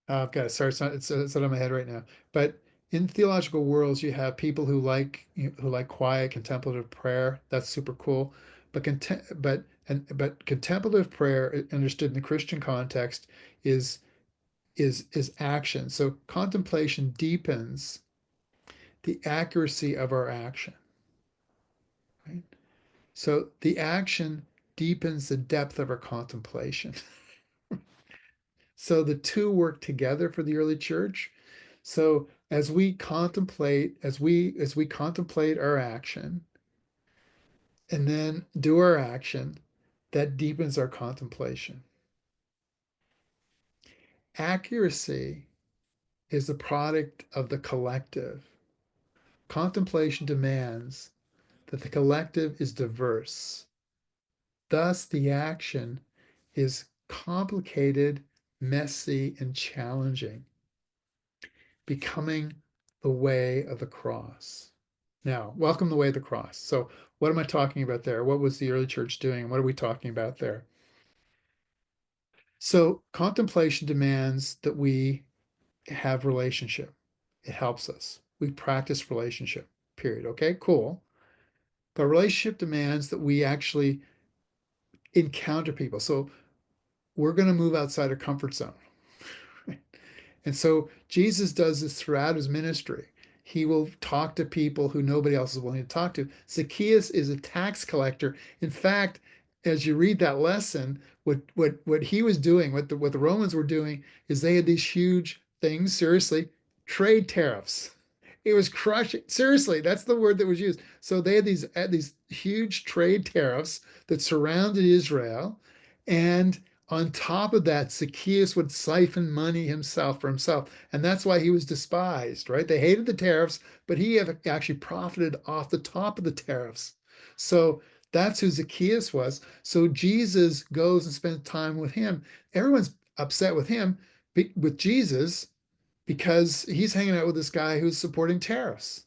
I've got it. Sorry, it's not on my head right now. But in theological worlds, you have people who like quiet, contemplative prayer. That's super cool. But contemplative prayer, understood in the Christian context, is is action. So contemplation deepens the accuracy of our action. Right? So the action deepens the depth of our contemplation. So the two work together for the early church. So as we contemplate our action and then do our action, that deepens our contemplation. Accuracy is the product of the collective. Contemplation demands that the collective is diverse. Thus, the action is complicated, messy, and challenging, becoming the way of the cross. Now, welcome the way of the cross. So, what am I talking about there? What was the early church doing? What are we talking about there? So, contemplation demands that we have relationship. It helps us. We practice relationship, period. Okay, cool. But relationship demands that we actually encounter people. So, we're going to move outside our comfort zone. And so Jesus does this throughout his ministry. He will talk to people who nobody else is willing to talk to. Zacchaeus is a tax collector. In fact, as you read that lesson, what he was doing, what the Romans were doing, is they had these huge things, seriously, trade tariffs. It was crushing. Seriously, that's the word that was used. So they had these huge trade tariffs that surrounded Israel, and on top of that, Zacchaeus would siphon money himself for himself. And that's why he was despised, right? They hated the tariffs, but he actually profited off the top of the tariffs. So that's who Zacchaeus was. So Jesus goes and spends time with him. Everyone's upset with him, with Jesus, because he's hanging out with this guy who's supporting tariffs,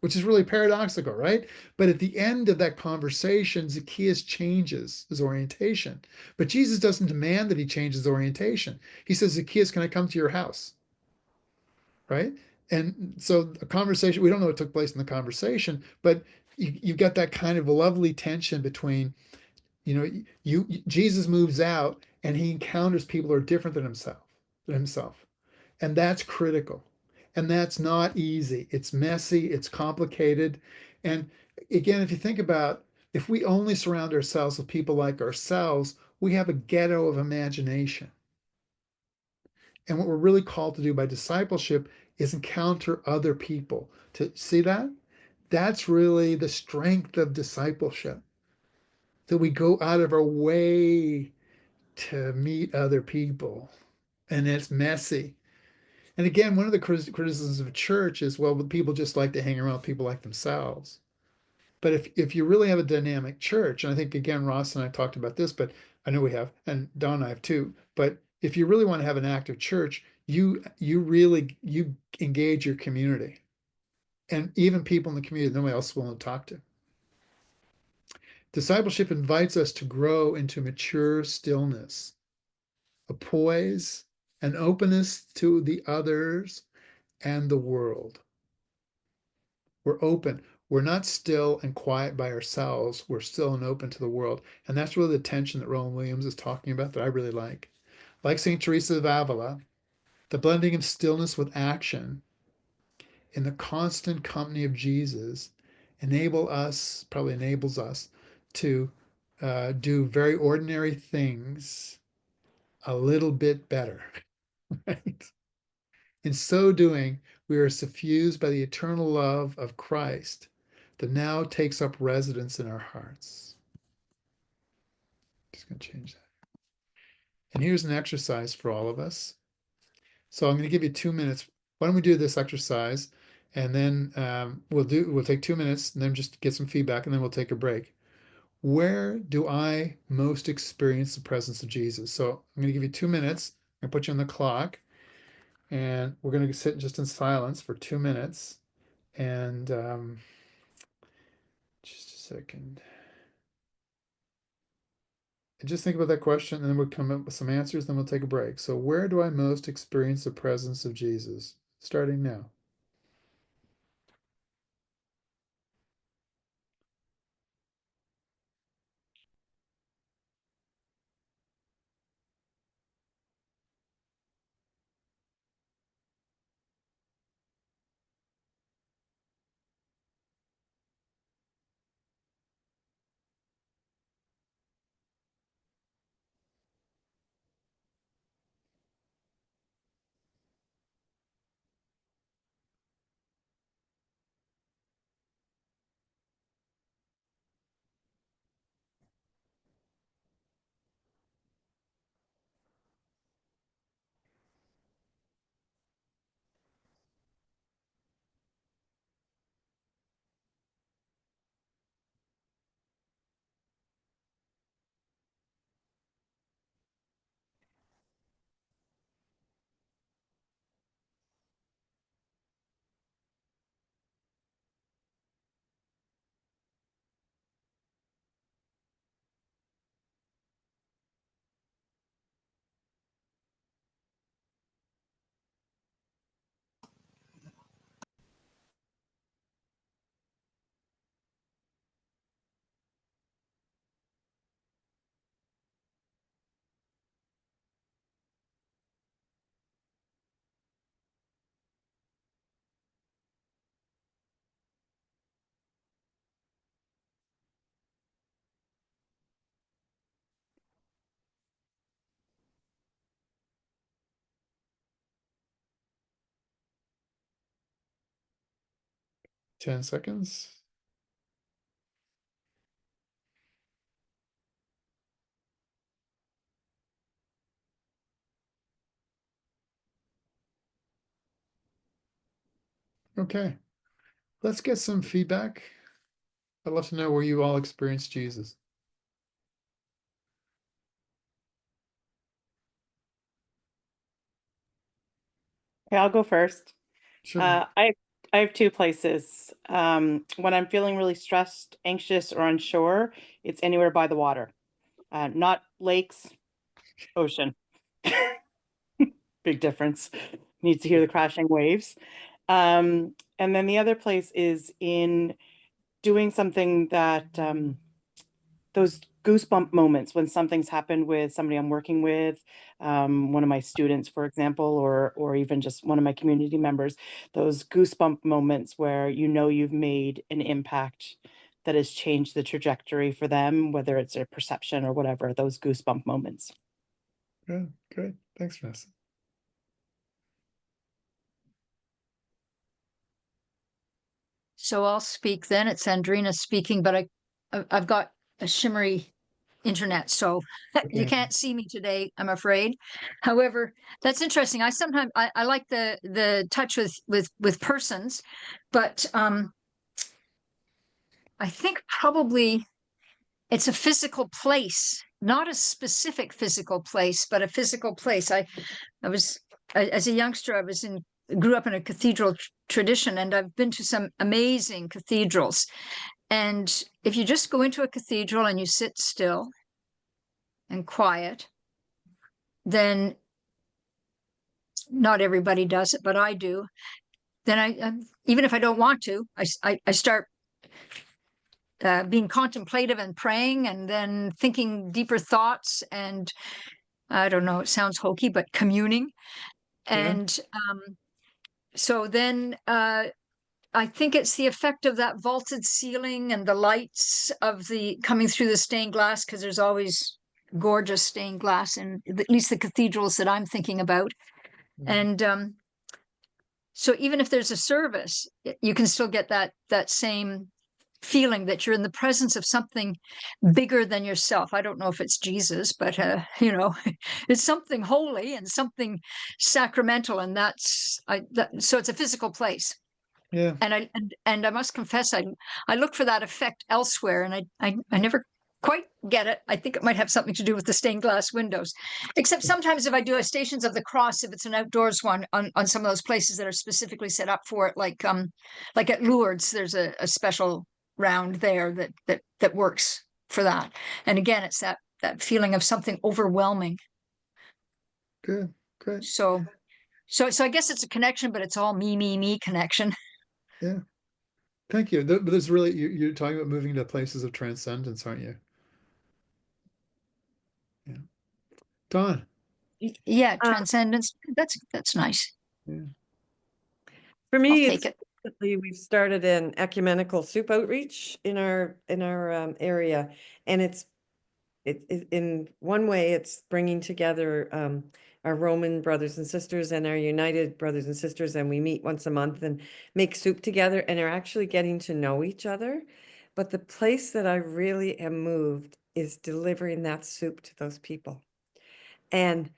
which is really paradoxical, right? But at the end of that conversation, Zacchaeus changes his orientation. But Jesus doesn't demand that he changes his orientation. He says, Zacchaeus, can I come to your house? Right? And so a conversation, we don't know what took place in the conversation, but you've got that kind of lovely tension between, Jesus moves out and he encounters people who are different than himself. And that's critical. And that's not easy. It's messy, it's complicated. And again, if you think about, if we only surround ourselves with people like ourselves, we have a ghetto of imagination. And what we're really called to do by discipleship is encounter other people. To see that? That's really the strength of discipleship. That we go out of our way to meet other people. And it's messy. And again, one of the criticisms of a church is, well, people just like to hang around with people like themselves. But if you really have a dynamic church, and I think, again, Ross and I have talked about this, but I know we have, and Don and I have too, but if you really want to have an active church, you engage your community and even people in the community that nobody else is willing to talk to. Discipleship invites us to grow into mature stillness, a poise, an openness to the others and the world. We're open. We're not still and quiet by ourselves. We're still and open to the world. And that's really the tension that Rowan Williams is talking about that I really like. Like St. Teresa of Avila, the blending of stillness with action in the constant company of Jesus probably enables us to do very ordinary things a little bit better, right? In so doing, we are suffused by the eternal love of Christ that now takes up residence in our hearts. Just going to change that. And here's an exercise for all of us. So I'm going to give you 2 minutes. Why don't we do this exercise, and then we'll take 2 minutes, and then just get some feedback, and then we'll take a break. Where do I most experience the presence of Jesus? So I'm going to give you 2 minutes. I'm going to put you on the clock, and we're going to sit just in silence for 2 minutes. And just a second. And just think about that question, and then we'll come up with some answers, then we'll take a break. So where do I most experience the presence of Jesus? Starting now. 10 seconds. Okay, let's get some feedback. I'd love to know where you all experienced Jesus. Okay, I'll go first. Sure. I have two places. When I'm feeling really stressed, anxious, or unsure, it's anywhere by the water. Not lakes, ocean. Big difference. Need to hear the crashing waves. And then the other place is in doing something that those goosebump moments when something's happened with somebody I'm working with, one of my students, for example, or even just one of my community members, those goosebump moments where you know you've made an impact that has changed the trajectory for them, whether it's a perception or whatever, those goosebump moments. Good, good. Thanks, Vanessa. So I'll speak then. It's Andrina speaking, but I've got a shimmery internet, so you Okay. can't see me today, I'm afraid. However, that's interesting. I like the touch with persons, but I think probably it's a physical place, not a specific physical place, but a physical place. As a youngster, grew up in a cathedral tradition, and I've been to some amazing cathedrals. And if you just go into a cathedral and you sit still and quiet, then not everybody does it, but I do. Then I even if I don't want to, I start being contemplative and praying, and then thinking deeper thoughts, and I don't know, it sounds hokey, but communing. And so then I think it's the effect of that vaulted ceiling and the lights of the coming through the stained glass, because there's always gorgeous stained glass in at least the cathedrals that I'm thinking about. And so even if there's a service, you can still get that same feeling that you're in the presence of something bigger than yourself. I don't know if it's Jesus, but it's something holy and something sacramental, and so it's a physical place. Yeah. And I must confess, I look for that effect elsewhere, and I never quite get it. I think it might have something to do with the stained glass windows. Except sometimes if I do a Stations of the Cross, if it's an outdoors one on some of those places that are specifically set up for it, like at Lourdes, there's a special round there that works for that. And again, it's that feeling of something overwhelming. Good, great. So I guess it's a connection, but it's all me connection. Yeah. Thank you. But there's really, you're talking about moving to places of transcendence, aren't you? Yeah. Dawn. Yeah, transcendence. That's nice. Yeah. For me, I'll take it. we've started an ecumenical soup outreach in our area, and it's in one way it's bringing together our Roman brothers and sisters and our United brothers and sisters, and we meet once a month and make soup together, and are actually getting to know each other. But the place that I really am moved is delivering that soup to those people, and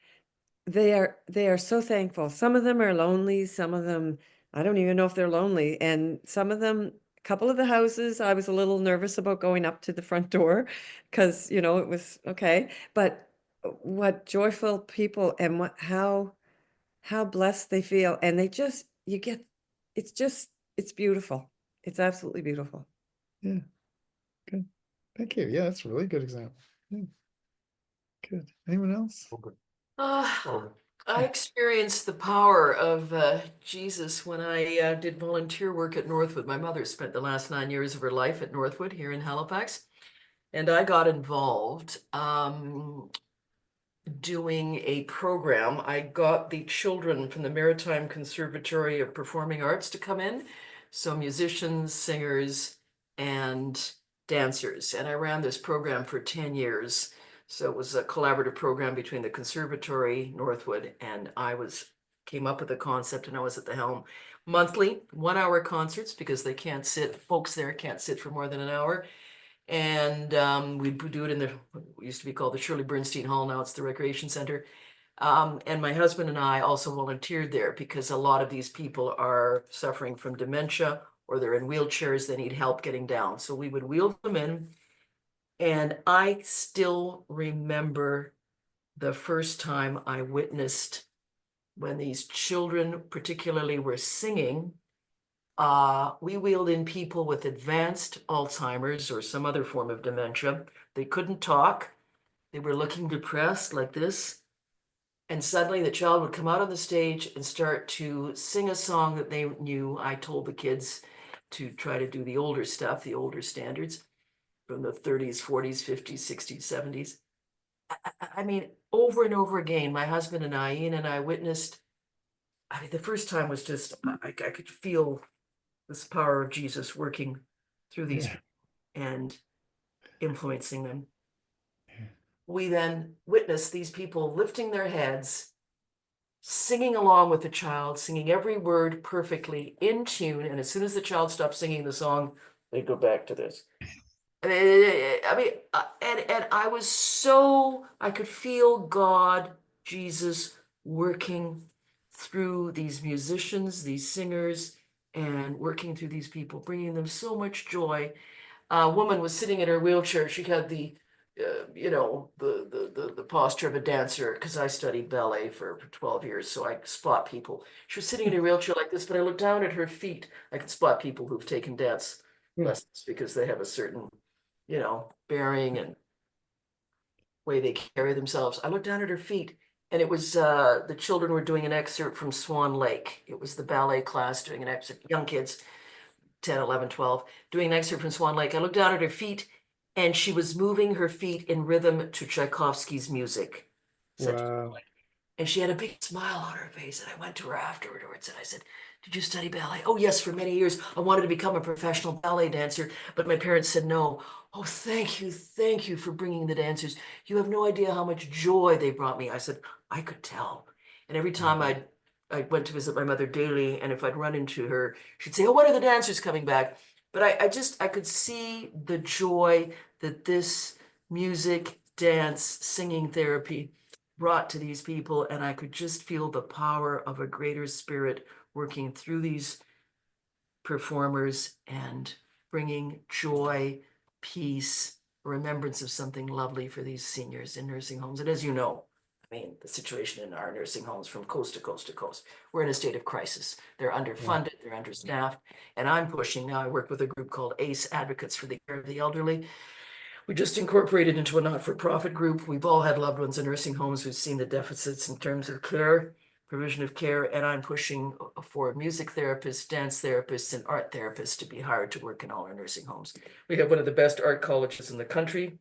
they are so thankful. Some of them are lonely, some of them I don't even know if they're lonely, and some of them, a couple of the houses, I was a little nervous about going up to the front door because it was okay, but what joyful people, and how blessed they feel, and it's beautiful. It's absolutely beautiful. Yeah. Good. Thank you. Yeah, that's a really good example. Yeah. Good. Anyone else? I experienced the power of Jesus when I did volunteer work at Northwood. My mother spent the last 9 years of her life at Northwood here in Halifax, and I got involved doing a program. I got the children from the Maritime Conservatory of Performing Arts to come in, so musicians, singers, and dancers, and I ran this program for 10 years. So it was a collaborative program between the Conservatory, Northwood, and I was came up with the concept, and I was at the helm. Monthly 1 hour concerts, because they can't sit, folks there can't sit for more than an hour. And we'd do it in the, what used to be called the Shirley Bernstein Hall, now it's the Recreation Center. And my husband and I also volunteered there because a lot of these people are suffering from dementia, or they're in wheelchairs, they need help getting down. So we would wheel them in. And I still remember the first time I witnessed when these children particularly were singing. We wheeled in people with advanced Alzheimer's or some other form of dementia. They couldn't talk. They were looking depressed like this. And suddenly the child would come out on the stage and start to sing a song that they knew. I told the kids to try to do the older stuff, the older standards from the 30s, 40s, 50s, 60s, 70s. I mean, over and over again, my husband and I, Ian and I, witnessed. I mean, the first time was just, I could feel this power of Jesus working through these people and influencing them. We then witnessed these people lifting their heads, singing along with the child, singing every word perfectly in tune. And as soon as the child stopped singing the song, they'd go back to this. I mean, and I was so, I could feel God, Jesus, working through these musicians, these singers, and working through these people, bringing them so much joy. A woman was sitting in her wheelchair. She had the, the posture of a dancer, because I studied ballet for 12 years, so I spot people. She was sitting in her wheelchair like this, but I looked down at her feet. I could spot people who've taken dance lessons because they have a certain, bearing and way they carry themselves. I looked down at her feet, and it was the children were doing an excerpt from Swan Lake. It was the ballet class doing an excerpt, young kids, 10, 11, 12, doing an excerpt from Swan Lake. I looked down at her feet, and she was moving her feet in rhythm to Tchaikovsky's music. Wow. And she had a big smile on her face. And I went to her afterwards and I said, "Did you study ballet?" "Oh, yes, for many years. I wanted to become a professional ballet dancer, but my parents said no." "Oh, thank you. Thank you for bringing the dancers. You have no idea how much joy they brought me." I said, "I could tell." And every time I went to visit my mother daily, and if I'd run into her, she'd say, "Oh, when are the dancers coming back?" But I could see the joy that this music, dance, singing therapy brought to these people, and I could just feel the power of a greater spirit working through these performers and bringing joy, peace, remembrance of something lovely for these seniors in nursing homes. And as you know, I mean, the situation in our nursing homes from coast to coast to coast, we're in a state of crisis. They're underfunded, they're understaffed, and I'm pushing now. I work with a group called ACE, Advocates for the Care of the Elderly. We just incorporated into a not-for-profit group. We've all had loved ones in nursing homes who've seen the deficits in terms of care, provision of care, and I'm pushing for music therapists, dance therapists, and art therapists to be hired to work in all our nursing homes. We have one of the best art colleges in the country,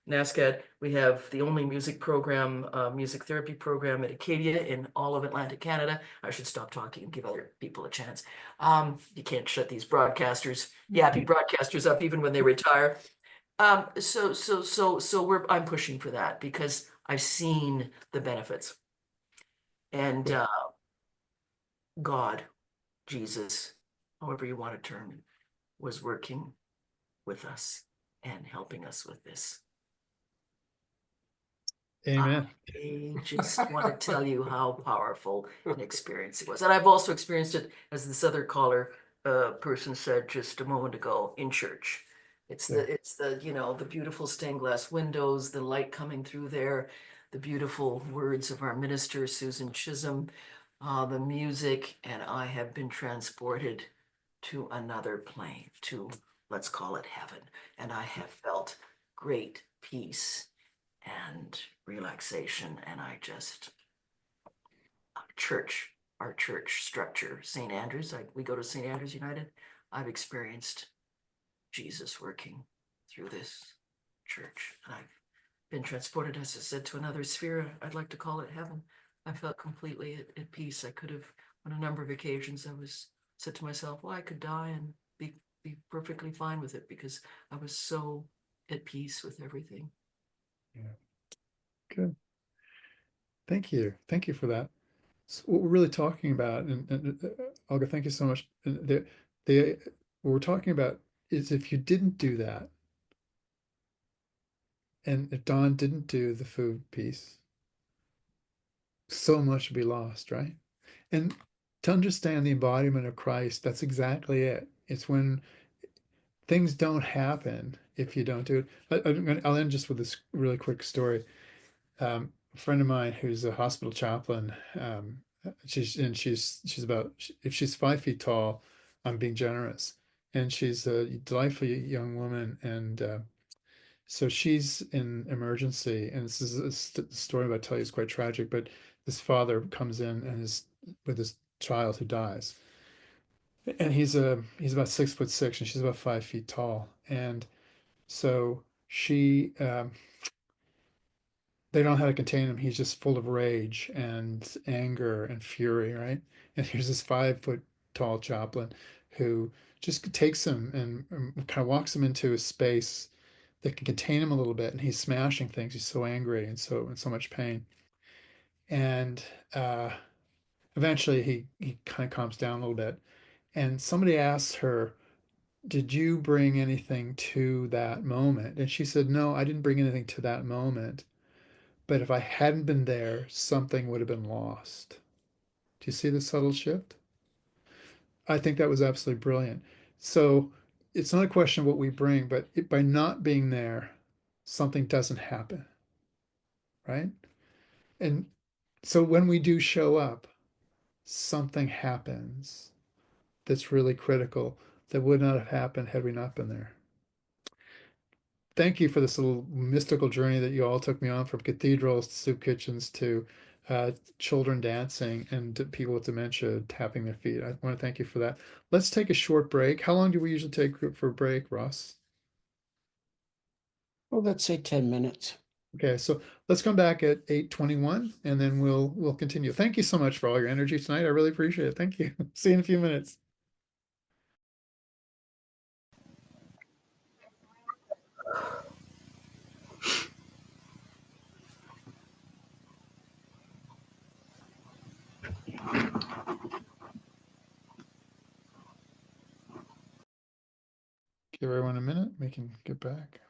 NASCAD. We have the only music program, music therapy program at Acadia in all of Atlantic Canada. I should stop talking and give other people a chance. You can't shut these broadcasters, yappy broadcasters up even when they retire. So I'm pushing for that because I've seen the benefits. And God, Jesus, however you want to term it, was working with us and helping us with this. Amen. I just want to tell you how powerful an experience it was. And I've also experienced it, as this other caller person said just a moment ago, in church. It's the the beautiful stained glass windows, the light coming through there, the beautiful words of our minister, Susan Chisholm, the music, and I have been transported to another plane, to, let's call it heaven. And I have felt great peace and relaxation. And I just, our church structure, St. Andrews, we go to St. Andrews United. I've experienced Jesus working through this church. And I've been transported, as I said, to another sphere. I'd like to call it heaven. I felt completely at peace. I could have, on a number of occasions, I was said to myself, well, I could die and be perfectly fine with it because I was so at peace with everything. Yeah. Good. Thank you. Thank you for that. what we're really talking about, and Olga, thank you so much. The what we're talking about is if you didn't do that, and if Don didn't do the food piece, so much would be lost, right? And to understand the embodiment of Christ, that's exactly it. It's when things don't happen if you don't do it. I'll end just with this really quick story. A friend of mine who's a hospital chaplain, she's about, if she's 5 feet tall, I'm being generous, and she's a delightful young woman, and so she's in emergency, and this is a story I'm about to tell you is quite tragic, but this father comes in and is with his child who dies, and he's about 6'6", and she's about 5 feet tall, and so she they don't know how to contain him. He's just full of rage and anger and fury, right? And here's this 5 foot tall chaplain who just takes him and kind of walks him into a space that can contain him a little bit. And he's smashing things. He's so angry and so in so much pain. And eventually he kind of calms down a little bit. And somebody asks her, "Did you bring anything to that moment?" And she said, "No, I didn't bring anything to that moment. But if I hadn't been there, something would have been lost." Do you see the subtle shift? I think that was absolutely brilliant. So it's not a question of what we bring, but by not being there, something doesn't happen, right? And so when we do show up, something happens that's really critical that would not have happened had we not been there. Thank you for this little mystical journey that you all took me on, from cathedrals to soup kitchens to children dancing and to people with dementia tapping their feet. I want to thank you for that. Let's take a short break. How long do we usually take for a break, Ross? Well, let's say 10 minutes. Okay, so let's come back at 8:21 and then we'll continue. Thank you so much for all your energy tonight. I really appreciate it. Thank you. See you in a few minutes. Give everyone a minute. We can get back.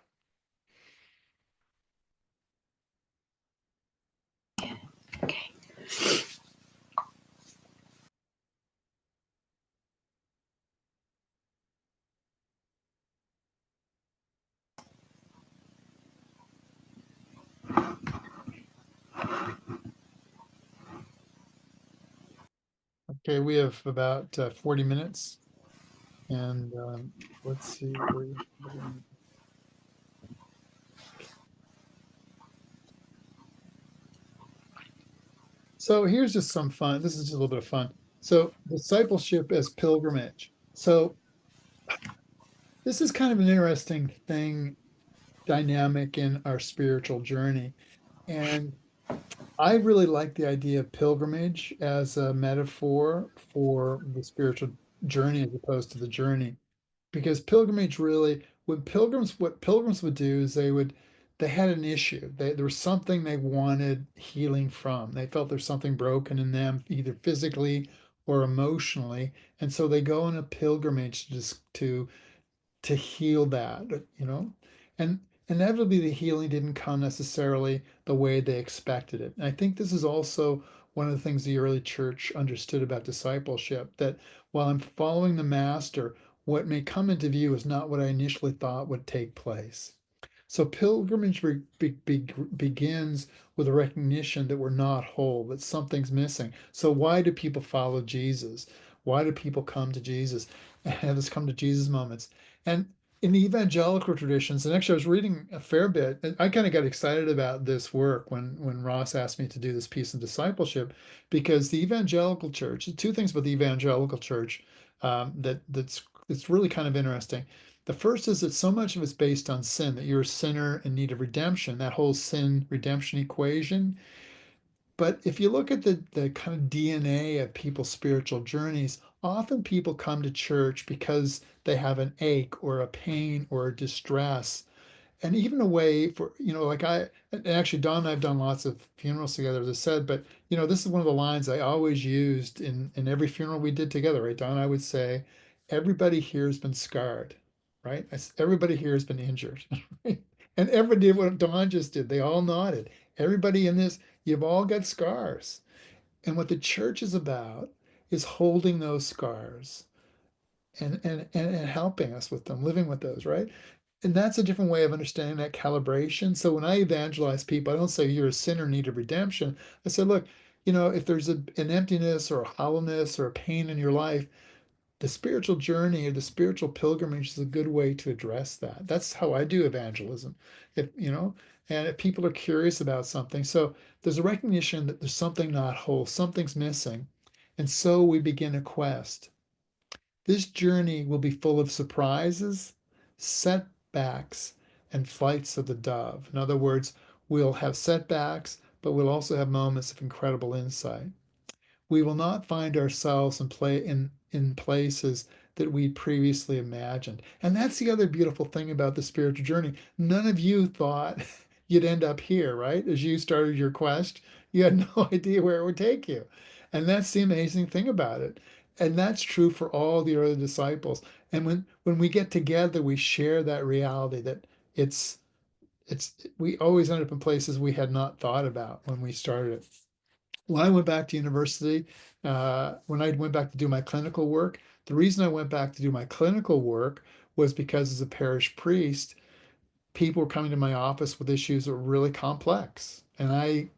Okay. Okay, we have about 40 minutes, and let's see where you. So here's just some fun. This is just a little bit of fun. So discipleship as pilgrimage. So this is kind of an interesting thing, dynamic in our spiritual journey. And I really like the idea of pilgrimage as a metaphor for the spiritual journey as opposed to the journey. Because pilgrimage really, what pilgrims would do is they had an issue. There was something they wanted healing from. They felt there's something broken in them, either physically or emotionally. And so they go on a pilgrimage to heal that, and inevitably the healing didn't come necessarily the way they expected it. And I think this is also one of the things the early church understood about discipleship, that while I'm following the master, what may come into view is not what I initially thought would take place. So pilgrimage begins with a recognition that we're not whole, that something's missing. So why do people follow Jesus? Why do people come to Jesus and have this come to Jesus moments? And in the evangelical traditions, and actually I was reading a fair bit, and I kind of got excited about this work when Ross asked me to do this piece of discipleship, because the evangelical church, two things about the evangelical church that's really kind of interesting. The first is that so much of it's based on sin, that you're a sinner in need of redemption, that whole sin redemption equation. But if you look at the kind of DNA of people's spiritual journeys, often people come to church because they have an ache or a pain or a distress. and even a way for, like and actually Don and I have done lots of funerals together, as I said, but this is one of the lines I always used in every funeral we did together, right? Don, I would say, everybody here has been scarred, right? Everybody here has been injured, right? And everybody did what Don just did. They all nodded. Everybody in this, you've all got scars. And what the church is about is holding those scars and helping us with them, living with those, right? And that's a different way of understanding that calibration. So when I evangelize people, I don't say you're a sinner in need of redemption. I say, look, if there's an emptiness or a hollowness or a pain in your life, the spiritual journey or the spiritual pilgrimage is a good way to address that. That's how I do evangelism. And if people are curious about something, so there's a recognition that there's something not whole, something's missing. And so we begin a quest. This journey will be full of surprises, setbacks, and flights of the dove. In other words, we'll have setbacks, but we'll also have moments of incredible insight. We will not find ourselves in places that we previously imagined. And that's the other beautiful thing about the spiritual journey. None of you thought you'd end up here, right? As you started your quest, you had no idea where it would take you. And that's the amazing thing about it. And that's true for all the other disciples. And when we get together, we share that reality that it's we always end up in places we had not thought about when we started it. When I went back to university, when I went back to do my clinical work, the reason I went back to do my clinical work was because as a parish priest, people were coming to my office with issues that were really complex. And I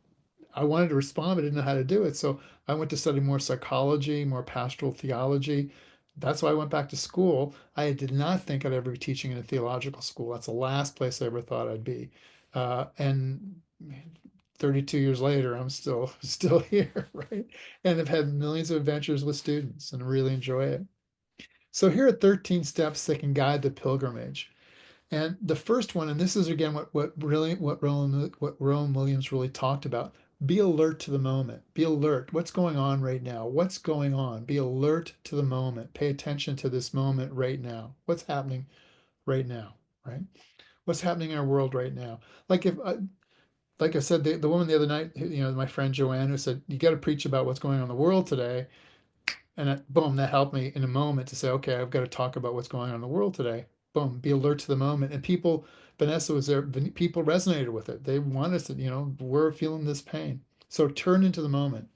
wanted to respond, but didn't know how to do it. So I went to study more psychology, more pastoral theology. That's why I went back to school. I did not think I'd ever be teaching in a theological school. That's the last place I ever thought I'd be. And 32 years later, I'm still here, right? And I've had millions of adventures with students and really enjoy it. So here are 13 steps that can guide the pilgrimage. And the first one, and this is again what Rowan Williams really talked about. Be alert to the moment. Be alert. What's going on right now? What's going on? Be alert to the moment. Pay attention to this moment right now. What's happening right now, right? What's happening in our world right now? Like if like I said, the woman the other night, my friend Joanne, who said, you got to preach about what's going on in the world today. And boom, that helped me in a moment to say, okay, I've got to talk about what's going on in the world today. Boom, be alert to the moment. And people, Vanessa was there, people resonated with it. They want us to, we're feeling this pain. So turn into the moment.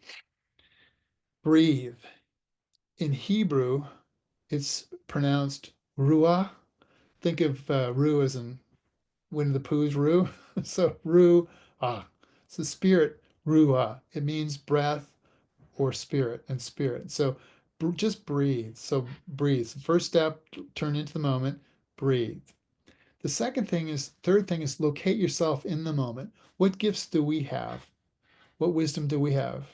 Breathe. In Hebrew, it's pronounced ruah. Think of Ru as in Winnie the Pooh's Ru. So Ru, ah. So spirit, ruah. It means breath or spirit and spirit. So just breathe. So breathe. First step, turn into the moment, breathe. The third thing is locate yourself in the moment. What gifts do we have? What wisdom do we have?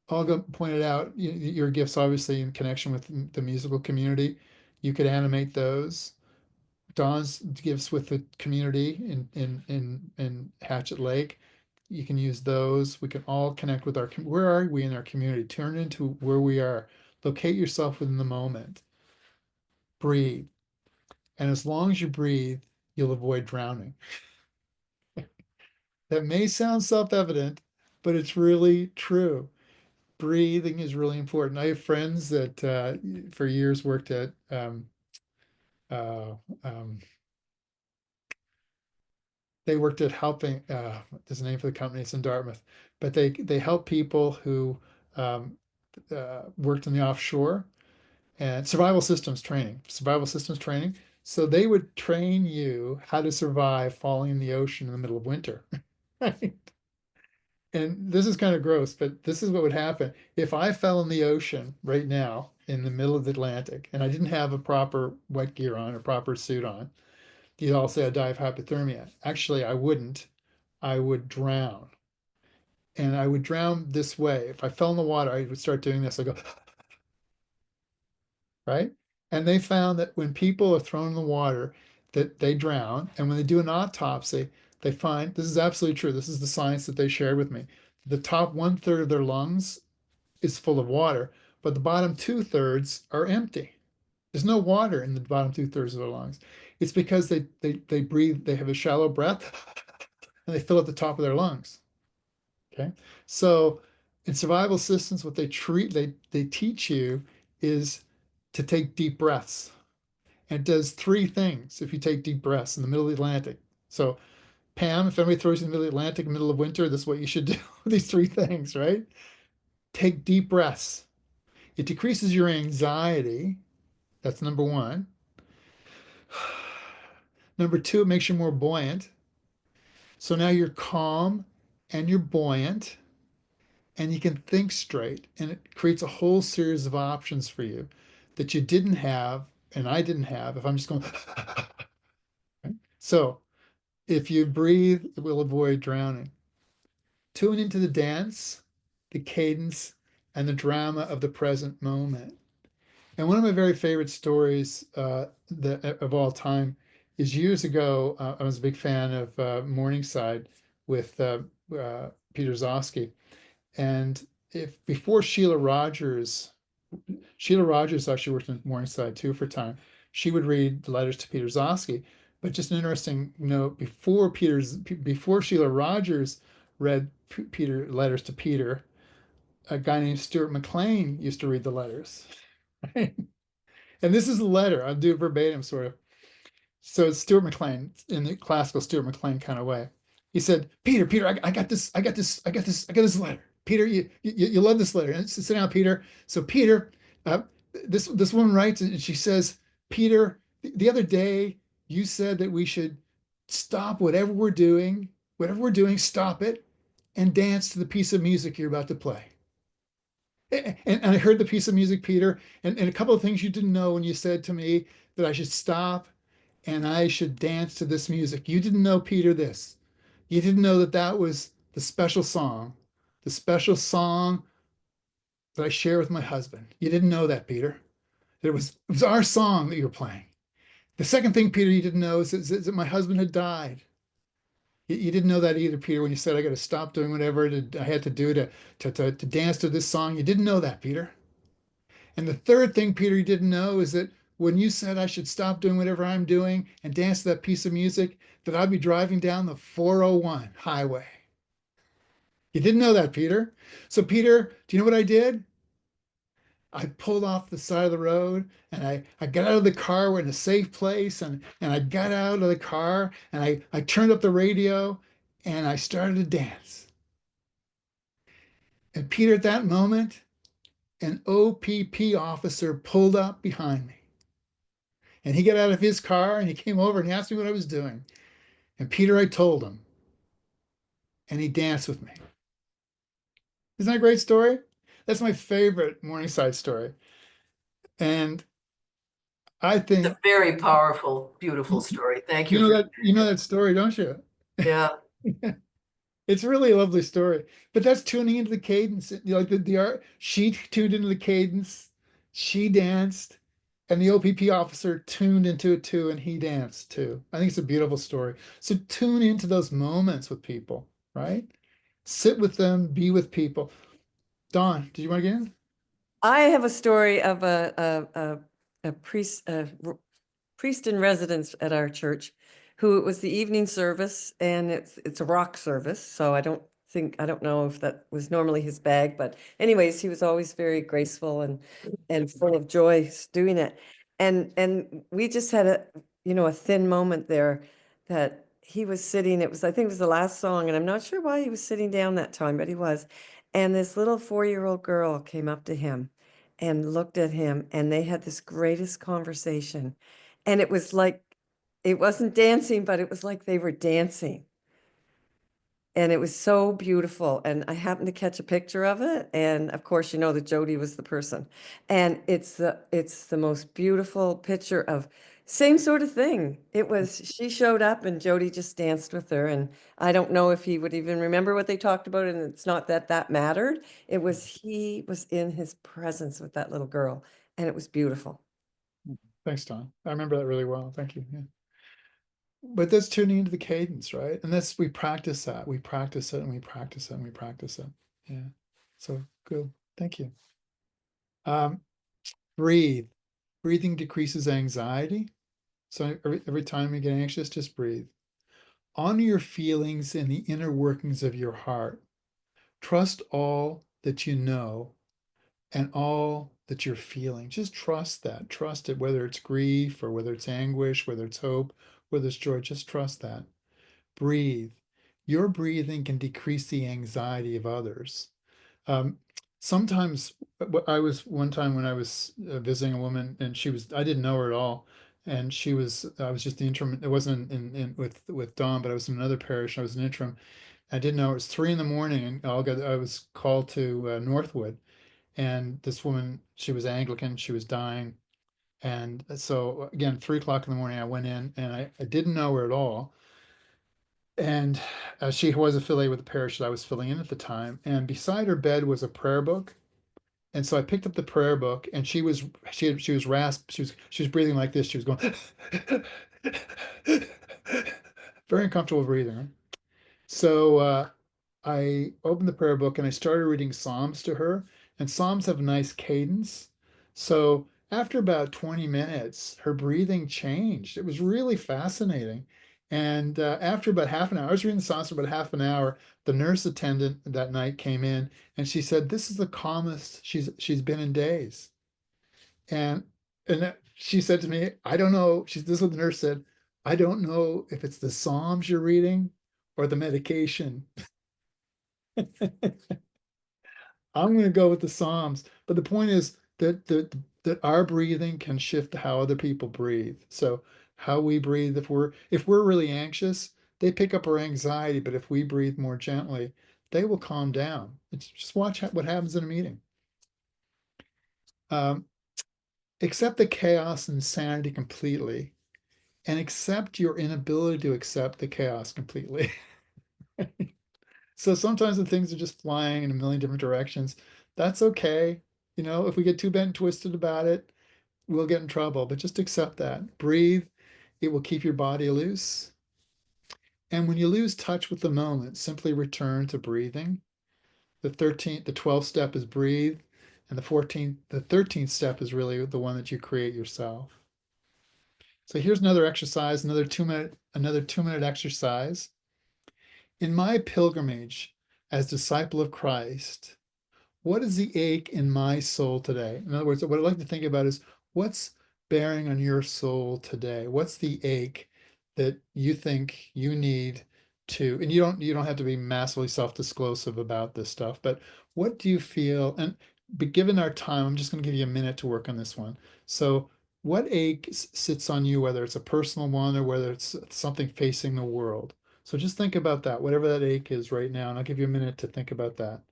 Olga pointed out your gifts, obviously, in connection with the musical community. You could animate those. Don's gifts with the community in Hatchet Lake. You can use those. We can all connect with where are we in our community? Turn into where we are. Locate yourself within the moment. Breathe. And as long as you breathe, you'll avoid drowning. That may sound self-evident, but it's really true. Breathing is really important. I have friends that for years worked at uh, um, they worked at helping there's a name for the company, it's in Dartmouth, but they help people who um, worked in the offshore and survival systems training. So they would train you how to survive falling in the ocean in the middle of winter. Right? And this is kind of gross, but this is what would happen if I fell in the ocean right now in the middle of the Atlantic and I didn't have a proper wet gear on or proper suit on. You'd all say I die of hypothermia. Actually, I wouldn't. I would drown. And I would drown this way. If I fell in the water, I would start doing this. I go, right? And they found that when people are thrown in the water, that they drown. And when they do an autopsy, they find this is absolutely true. This is the science that they shared with me. The top 1/3 of their lungs is full of water, but the bottom 2/3 are empty. There's no water in the bottom 2/3 of their lungs. It's because they breathe, they have a shallow breath and they fill up the top of their lungs. Okay. So in survival systems, what they teach you is to take deep breaths. And it does three things if you take deep breaths in the middle of the Atlantic. So Pam, if anybody throws you in the middle of the Atlantic, middle of winter, this is what you should do. These three things, right? Take deep breaths. It decreases your anxiety. That's number one. Number two, it makes you more buoyant. So now you're calm and you're buoyant and you can think straight. And it creates a whole series of options for you that you didn't have and I didn't have if I'm just going. So if you breathe, it will avoid drowning. Tune into the dance, the cadence, and the drama of the present moment. And one of my very favorite stories of all time is years ago. I was a big fan of Morningside with Peter Zosky. And if before Sheila Rogers actually worked in Morningside too for a time. She would read the letters to Peter Zosky. But just an interesting note, before Sheila Rogers read Peter letters to Peter, a guy named Stuart McLean used to read the letters. Right? And this is a letter. I'll do it verbatim, sort of. So it's Stuart McLean in the classical Stuart McLean kind of way. He said, Peter, I got this letter. Peter, you love this letter. And sit down, Peter. So Peter, uh, this woman writes, and she says, Peter, the other day you said that we should stop whatever we're doing, stop it, and dance to the piece of music you're about to play. And I heard the piece of music, Peter, and a couple of things you didn't know when you said to me that I should stop and I should dance to this music. You didn't know, Peter, this. You didn't know that that was the special song that I share with my husband. You didn't know that, Peter. It was our song that you were playing. The second thing, Peter, you didn't know is that my husband had died. You didn't know that either, Peter, when you said I got to stop doing whatever I had to do to dance to this song. You didn't know that, Peter. And the third thing, Peter, you didn't know is that when you said I should stop doing whatever I'm doing and dance to that piece of music, that I'd be driving down the 401 highway. You didn't know that, Peter. So, Peter, do you know what I did? I pulled off the side of the road and I got out of the car. We're in a safe place. And I got out of the car and I turned up the radio and I started to dance. And Peter, at that moment, an OPP officer pulled up behind me. And he got out of his car and he came over and he asked me what I was doing. And Peter, I told him. And he danced with me. Isn't that a great story? That's my favorite Morningside story. And I It's think a very powerful, beautiful story. Thank you for you know that story, don't you? yeah. It's really a lovely story. But that's tuning into the cadence. Like the art, she tuned into the cadence, she danced, and the OPP officer tuned into it too, and he danced too. I think it's a beautiful story. So tune into those moments with people, right? Sit with them, be with people. Dawn, did you want to get in? I have a story of a priest, priest in residence at our church, who it was the evening service, and it's a rock service, so I don't know if that was normally his bag, but anyways, he was always very graceful and full of joy doing it. And we just had a thin moment there that he was sitting, I think it was the last song, and I'm not sure why he was sitting down that time, but he was. And this little 4-year-old girl came up to him and looked at him, and they had this greatest conversation. And it was like, it wasn't dancing, but it was like they were dancing. And it was so beautiful. And I happened to catch a picture of it. And of course, you know that Jody was the person. And it's the most beautiful picture of same sort of thing. She showed up and Jody just danced with her. And I don't know if he would even remember what they talked about. And it's not that that mattered. He was in his presence with that little girl. And it was beautiful. Thanks, Dawn. I remember that really well. Thank you. Yeah. But that's tuning into the cadence, right? And we practice that. We practice it and we practice it and we practice it. Yeah. So good. Thank you. Breathe. Breathing decreases anxiety. So every time you get anxious, just breathe. Honor your feelings and the inner workings of your heart. Trust all that you know and all that you're feeling. Just trust that. Trust it, whether it's grief or whether it's anguish, whether it's hope, whether it's joy. Just trust that. Breathe. Your breathing can decrease the anxiety of others. Um, Sometimes I was one time when I was visiting a woman, and I didn't know her at all. And I was just the interim. It wasn't with Dawn, but I was in another parish. I was an interim. I didn't know it was 3 in the morning, and I was called to Northwood. And this woman, she was Anglican, she was dying. And so again, 3 o'clock in the morning, I went in, and I didn't know her at all. And she was affiliated with the parish that I was filling in at the time. And beside her bed was a prayer book. And so I picked up the prayer book, and she was rasped. She was breathing like this. She was going very uncomfortable breathing. Right? So I opened the prayer book and I started reading Psalms to her. And Psalms have a nice cadence. So after about 20 minutes, her breathing changed. It was really fascinating. And after about half an hour, I was reading the Psalms for about half an hour. The nurse attendant that night came in and she said, "This is the calmest she's been in days." And she said to me, "I don't know." This is what the nurse said. "I don't know if it's the Psalms you're reading or the medication." I'm going to go with the Psalms. But the point is that our breathing can shift to how other people breathe. So how we breathe, if we're really anxious, they pick up our anxiety. But if we breathe more gently, they will calm down. Just watch what happens in a meeting. Um, accept the chaos and insanity completely, and accept your inability to accept the chaos completely. So sometimes the things are just flying in a million different directions. That's okay. If we get too bent and twisted about it, we'll get in trouble, but just accept that. Breathe. It will keep your body loose. And when you lose touch with the moment, simply return to breathing. The 12th step is breathe. And the 13th step is really the one that you create yourself. So here's another exercise, another 2-minute exercise. In my pilgrimage as disciple of Christ, what is the ache in my soul today? In other words, what I'd like to think about is what's bearing on your soul today? What's the ache that you think you need to, and you don't have to be massively self-disclosive about this stuff, but what do you feel? But given our time, I'm just going to give you a minute to work on this one. So what ache sits on you, whether it's a personal one or whether it's something facing the world? So just think about that, whatever that ache is right now, and I'll give you a minute to think about that.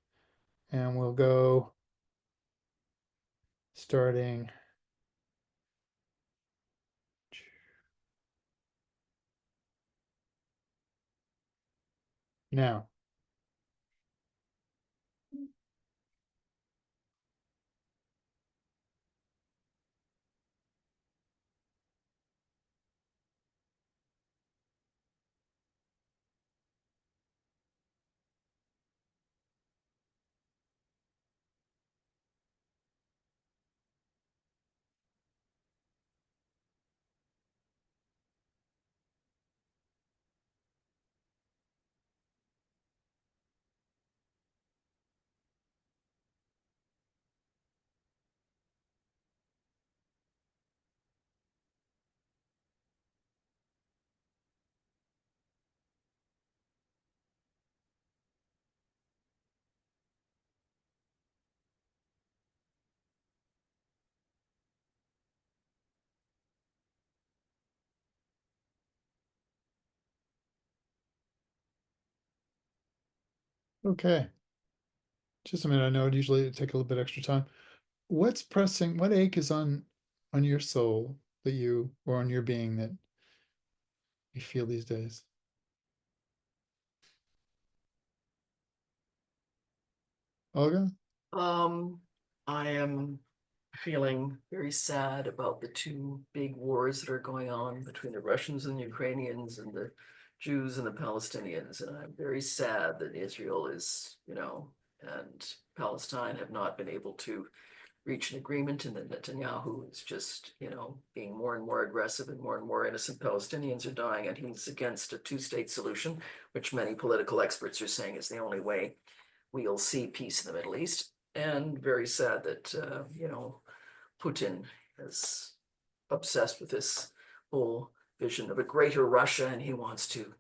And we'll go starting now. Okay, just a minute. I know it usually take a little bit extra time. What ache is on your soul or on your being that you feel these days? Olga? I am feeling very sad about the two big wars that are going on between the Russians and the Ukrainians and the Jews and the Palestinians. And I'm very sad that Israel and Palestine have not been able to reach an agreement, and then Netanyahu is just, being more and more aggressive, and more innocent Palestinians are dying, and he's against a two-state solution, which many political experts are saying is the only way we'll see peace in the Middle East. And very sad that, Putin is obsessed with this whole vision of a greater Russia, and he wants to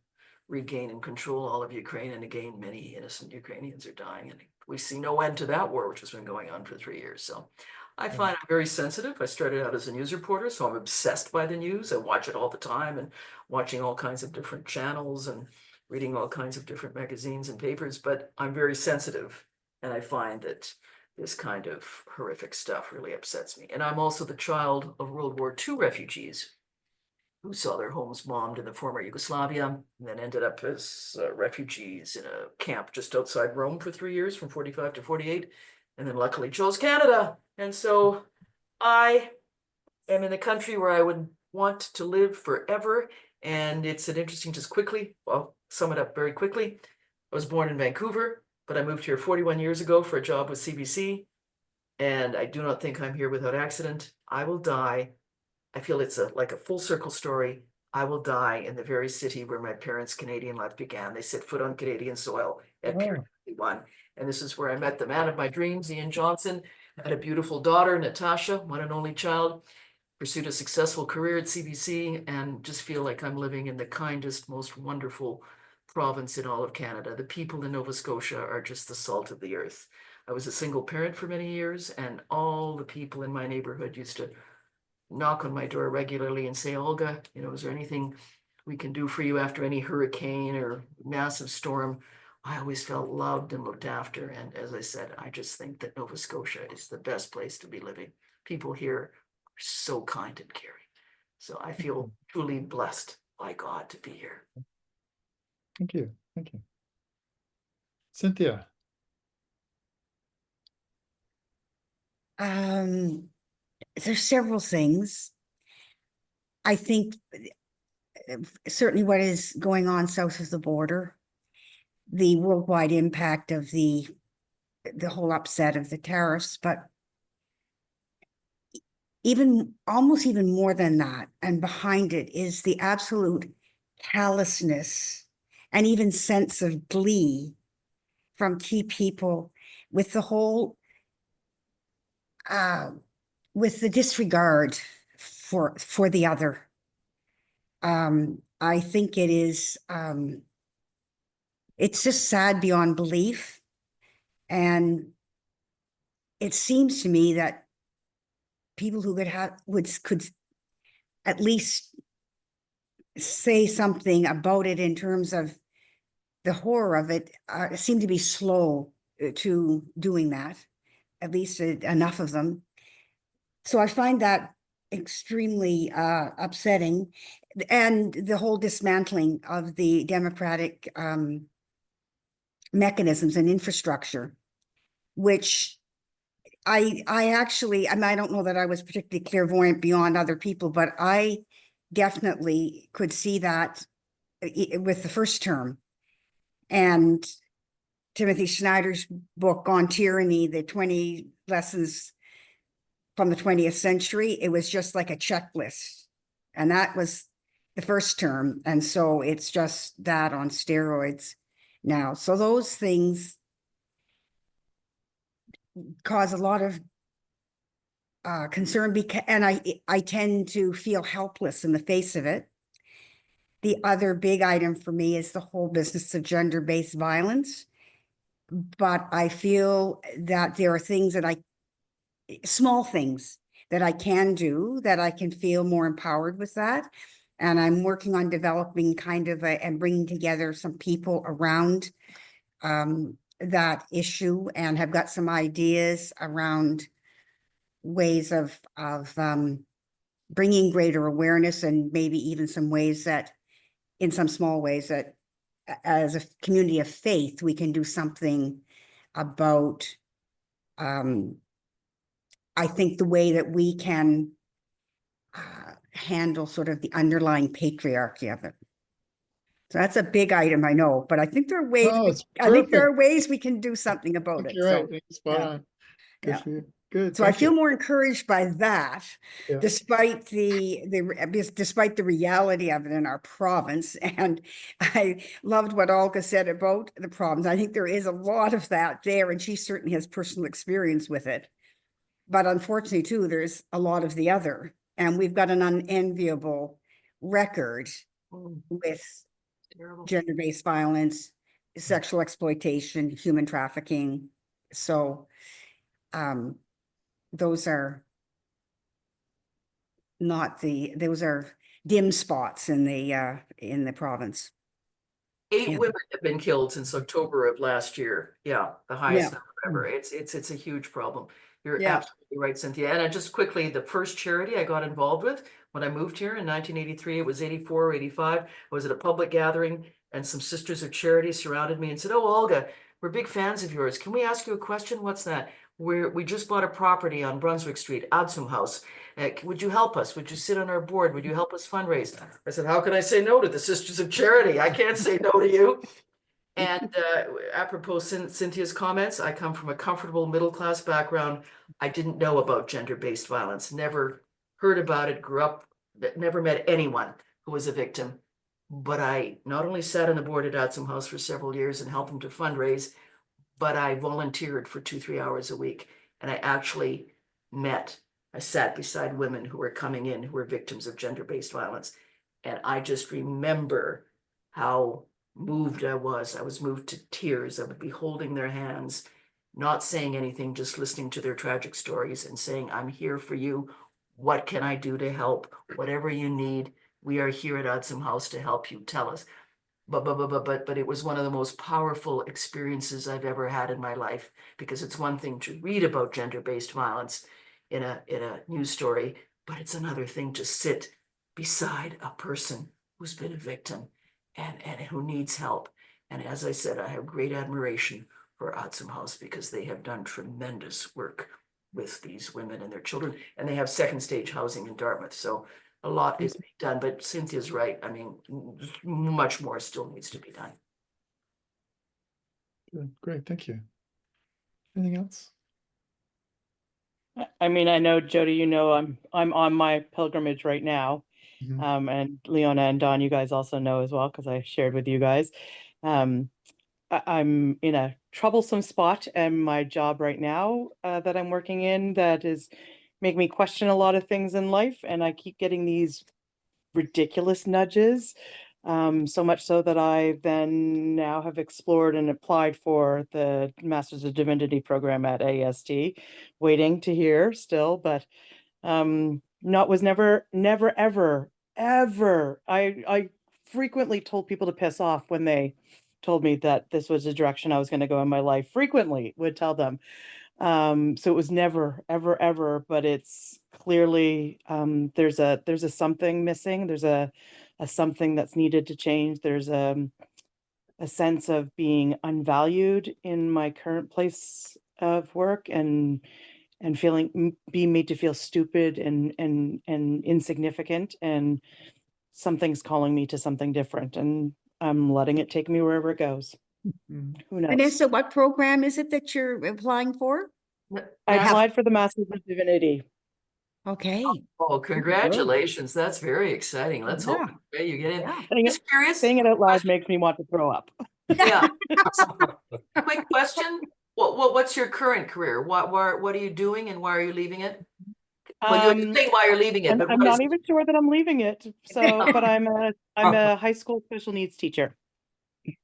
regain and control all of Ukraine. And again, many innocent Ukrainians are dying, and we see no end to that war, which has been going on for 3 years. So I find I'm very sensitive. I started out as a news reporter, so I'm obsessed by the news. I watch it all the time, and watching all kinds of different channels and reading all kinds of different magazines and papers, but I'm very sensitive, and I find that this kind of horrific stuff really upsets me. And I'm also the child of World War II refugees who saw their homes bombed in the former Yugoslavia, and then ended up as refugees in a camp just outside Rome for 3 years, from 45 to 48, and then luckily chose Canada. And so I am in a country where I would want to live forever. And it's an interesting, just quickly, well, sum it up very quickly. I was born in Vancouver, but I moved here 41 years ago for a job with CBC. And I do not think I'm here without accident. I will die. I feel it's like a full circle story. I will die in the very city where my parents' Canadian life began. They set foot on Canadian soil at Pier 51. And this is where I met the man of my dreams, Ian Johnson. I had a beautiful daughter, Natasha, one and only child. Pursued a successful career at CBC, and just feel like I'm living in the kindest, most wonderful province in all of Canada. The people in Nova Scotia are just the salt of the earth. I was a single parent for many years, and all the people in my neighborhood used to knock on my door regularly and say, Olga, is there anything we can do for you after any hurricane or massive storm? I always felt loved and looked after. And as I said, I just think that Nova Scotia is the best place to be living. People here are so kind and caring. So I feel truly blessed by God to be here. Thank you. Thank you. Cynthia. There's several things. I think certainly what is going on south of the border, the worldwide impact of the whole upset of the tariffs, but almost even more than that, and behind it is the absolute callousness and even sense of glee from key people with the whole with the disregard for the other. I think it is it's just sad beyond belief. And it seems to me that people who could at least say something about it in terms of the horror of it seem to be slow to doing that, at least enough of them. So I find that extremely upsetting, and the whole dismantling of the democratic mechanisms and infrastructure, which I actually, I don't know that I was particularly clairvoyant beyond other people, but I definitely could see that with the first term. And Timothy Snyder's book on tyranny, the 20 lessons from the 20th century, it was just like a checklist. And that was the first term. And so it's just that on steroids now. So those things cause a lot of concern, and I tend to feel helpless in the face of it. The other big item for me is the whole business of gender-based violence. But I feel that there are things that small things that I can do, that I can feel more empowered with that. And I'm working on developing and bringing together some people around that issue, and have got some ideas around ways of bringing greater awareness, and maybe even some ways that, in some small ways, that as a community of faith, we can do something about, I think, the way that we can handle sort of the underlying patriarchy of it. So that's a big item, I know, but I think there are ways. Oh, it's I think there perfect. are ways we can do something about it. You're right. Spot yeah. on. Good Yeah. for you. Good. So I Thank you. feel more encouraged by that, Yeah. despite despite the reality of it in our province. And I loved what Olga said about the province. I think there is a lot of that there, and she certainly has personal experience with it. But unfortunately, too, there's a lot of the other, and we've got an unenviable record Mm, with terrible. gender-based violence, sexual exploitation, human trafficking. So those are not those are dim spots in the province. 8 Yeah. women have been killed since October of last year. Yeah, the highest Yeah. number ever. It's a huge problem. You're Yeah. absolutely right, Cynthia. And just quickly, the first charity I got involved with when I moved here in 1983, it was 84 or 85. I was at a public gathering and some Sisters of Charity surrounded me and said, "Oh, Olga, we're big fans of yours. Can we ask you a question?" "What's that?" We just bought a property on Brunswick Street, Adsum House. Would you help us? Would you sit on our board? Would you help us fundraise?" I said, "How can I say no to the Sisters of Charity? I can't say no to you." And apropos Cynthia's comments, I come from a comfortable middle-class background. I didn't know about gender-based violence, never heard about it, grew up, never met anyone who was a victim. But I not only sat on the board at Adsum House for several years and helped them to fundraise, but I volunteered for 2, 3 hours a week. And I actually I sat beside women who were coming in who were victims of gender-based violence. And I just remember how moved I was. I was moved to tears. I would be holding their hands, not saying anything, just listening to their tragic stories and saying, "I'm here for you. What can I do to help? Whatever you need, we are here at Adsum House to help you. Tell us." But it was one of the most powerful experiences I've ever had in my life, because it's one thing to read about gender-based violence in a news story, but it's another thing to sit beside a person who's been a victim and who needs help. And as I said, I have great admiration for Adsum House because they have done tremendous work with these women and their children, and they have second stage housing in Dartmouth. So a lot is being done, but Cynthia's right. I mean, much more still needs to be done. Good. Great. Thank you. Anything else? I mean, I know, Jody, you know, I'm on my pilgrimage right now. Mhm. And Leona and Don, you guys also know as well, because I shared with you guys. I'm in a troublesome spot in my job right now that I'm working in that is making me question a lot of things in life. And I keep getting these ridiculous nudges. So much so that I then now have explored and applied for the Masters of Divinity program at AST, waiting to hear still, but was never ever. I frequently told people to piss off when they told me that this was the direction I was going to go in my life. Frequently would tell them. So it was never, ever, but it's clearly there's a something missing. There's a something that's needed to change. There's a sense of being unvalued in my current place of work and being made to feel stupid and insignificant, and something's calling me to something different, and I'm letting it take me wherever it goes. Mhm. Who knows? Vanessa, what program is it that you're applying for? I Now, applied for the Masters of Divinity. Okay. oh, congratulations. That's very exciting. Let's hope Yeah. you get in. Yeah. Just curious. Saying it out loud Question. makes me want to throw up. Yeah. Quick question. What's your current career? What are you doing and why are you leaving it? Well, you explain why you're leaving it, but I'm what is not even sure that I'm leaving it. So, but I'm a high school special needs teacher,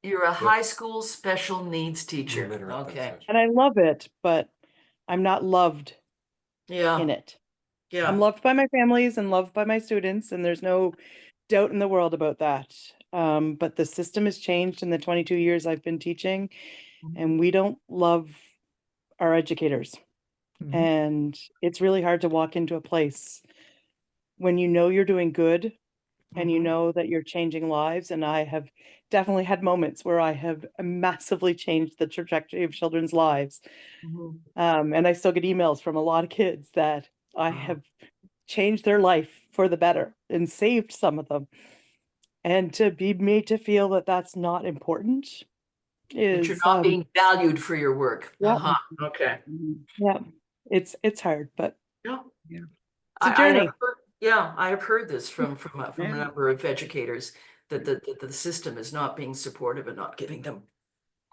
you're a high school special needs We'll teacher. interrupt that Okay. session. and I love it, but I'm not loved Yeah. in it. Yeah. I'm loved by my families and loved by my students, and there's no doubt in the world about that. But the system has changed in the 22 years I've been teaching, and we don't love our educators. Mhm. And it's really hard to walk into a place when you know you're doing good and you Mhm. know that you're changing lives. And I have definitely had moments where I have massively changed the trajectory of children's lives. Mhm. And I still get emails from a lot of kids that I have changed their life for the better and saved some of them. And to be made to feel that that's not important That you're is, not being valued for your work. yeah, Uh-huh. Okay. yeah, It's hard, but Yeah. Yeah. it's a I have journey. heard, yeah, I have heard this from a Yeah. number of educators that the system is not being supportive and not giving them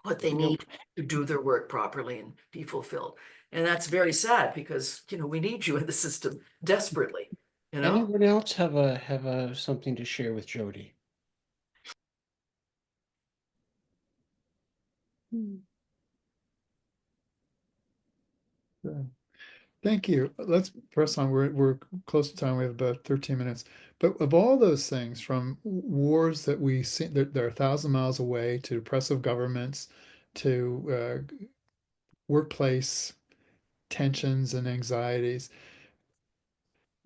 what they Yep. need to do their work properly and be fulfilled. And that's very sad because, we need you in the system desperately, you know? Anyone else have a something to share with Jody? Good. Thank you. Let's press on. We're close to time. We have about 13 minutes. But of all those things, from wars that we see, they're 1,000 miles away, to oppressive governments, to workplace tensions and anxieties,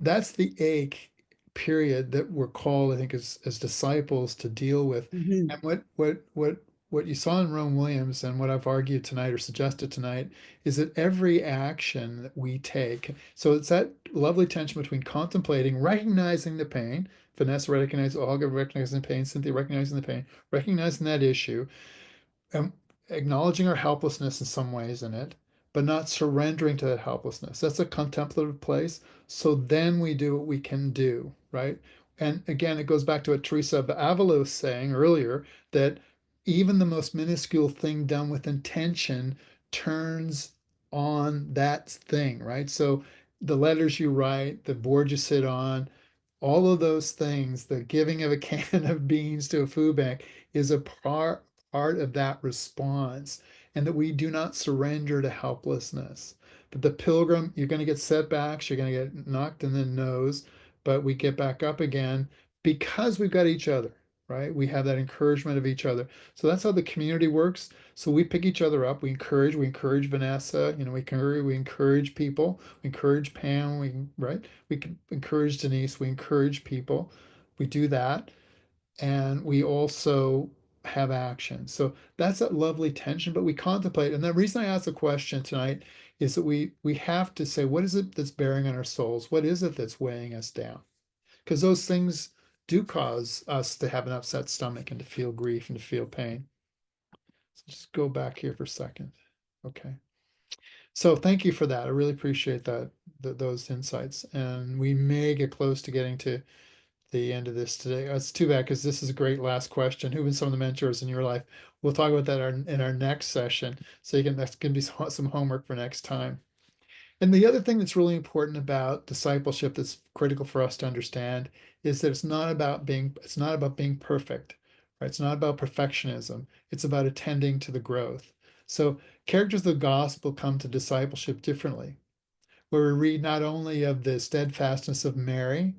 that's the ache period that we're called, I think, as disciples to deal with. Mhm. And what you saw in Rome Williams, and what I've argued tonight or suggested tonight, is that every action that we take, so it's that lovely tension between contemplating, recognizing the pain, Vanessa recognizes, Olga recognizing the pain, Cynthia recognizing the pain, recognizing that issue, and acknowledging our helplessness in some ways in it, but not surrendering to that helplessness. That's a contemplative place. So then we do what we can do, right? And again, it goes back to what Teresa of Avila was saying earlier, that even the most minuscule thing done with intention turns on that thing, right? So the letters you write, the board you sit on, all of those things, the giving of a can of beans to a food bank, is a part of that response, and that we do not surrender to helplessness. That the pilgrim, you're going to get setbacks, you're going to get knocked in the nose, but we get back up again because we've got each other, right? We have that encouragement of each other. So that's how the community works. So we pick each other up. We encourage Vanessa, we encourage people, we encourage Pam, right? We can encourage Denise, we encourage people. We do that. And we also have action. So that's that lovely tension, but we contemplate. And the reason I asked the question tonight is that we have to say, what is it that's bearing on our souls? What is it that's weighing us down? Because those things do cause us to have an upset stomach and to feel grief and to feel pain. So just go back here for a second. Okay. So thank you for that. I really appreciate those insights. And we may get close to getting to the end of this today. It's too bad, because this is a great last question. Who have been some of the mentors in your life? We'll talk about that in our next session. So that's going to be some homework for next time. And the other thing that's really important about discipleship, that's critical for us to understand, is that it's not about being perfect, right? It's not about perfectionism. It's about attending to the growth. So characters of the gospel come to discipleship differently, where we read not only of the steadfastness of Mary,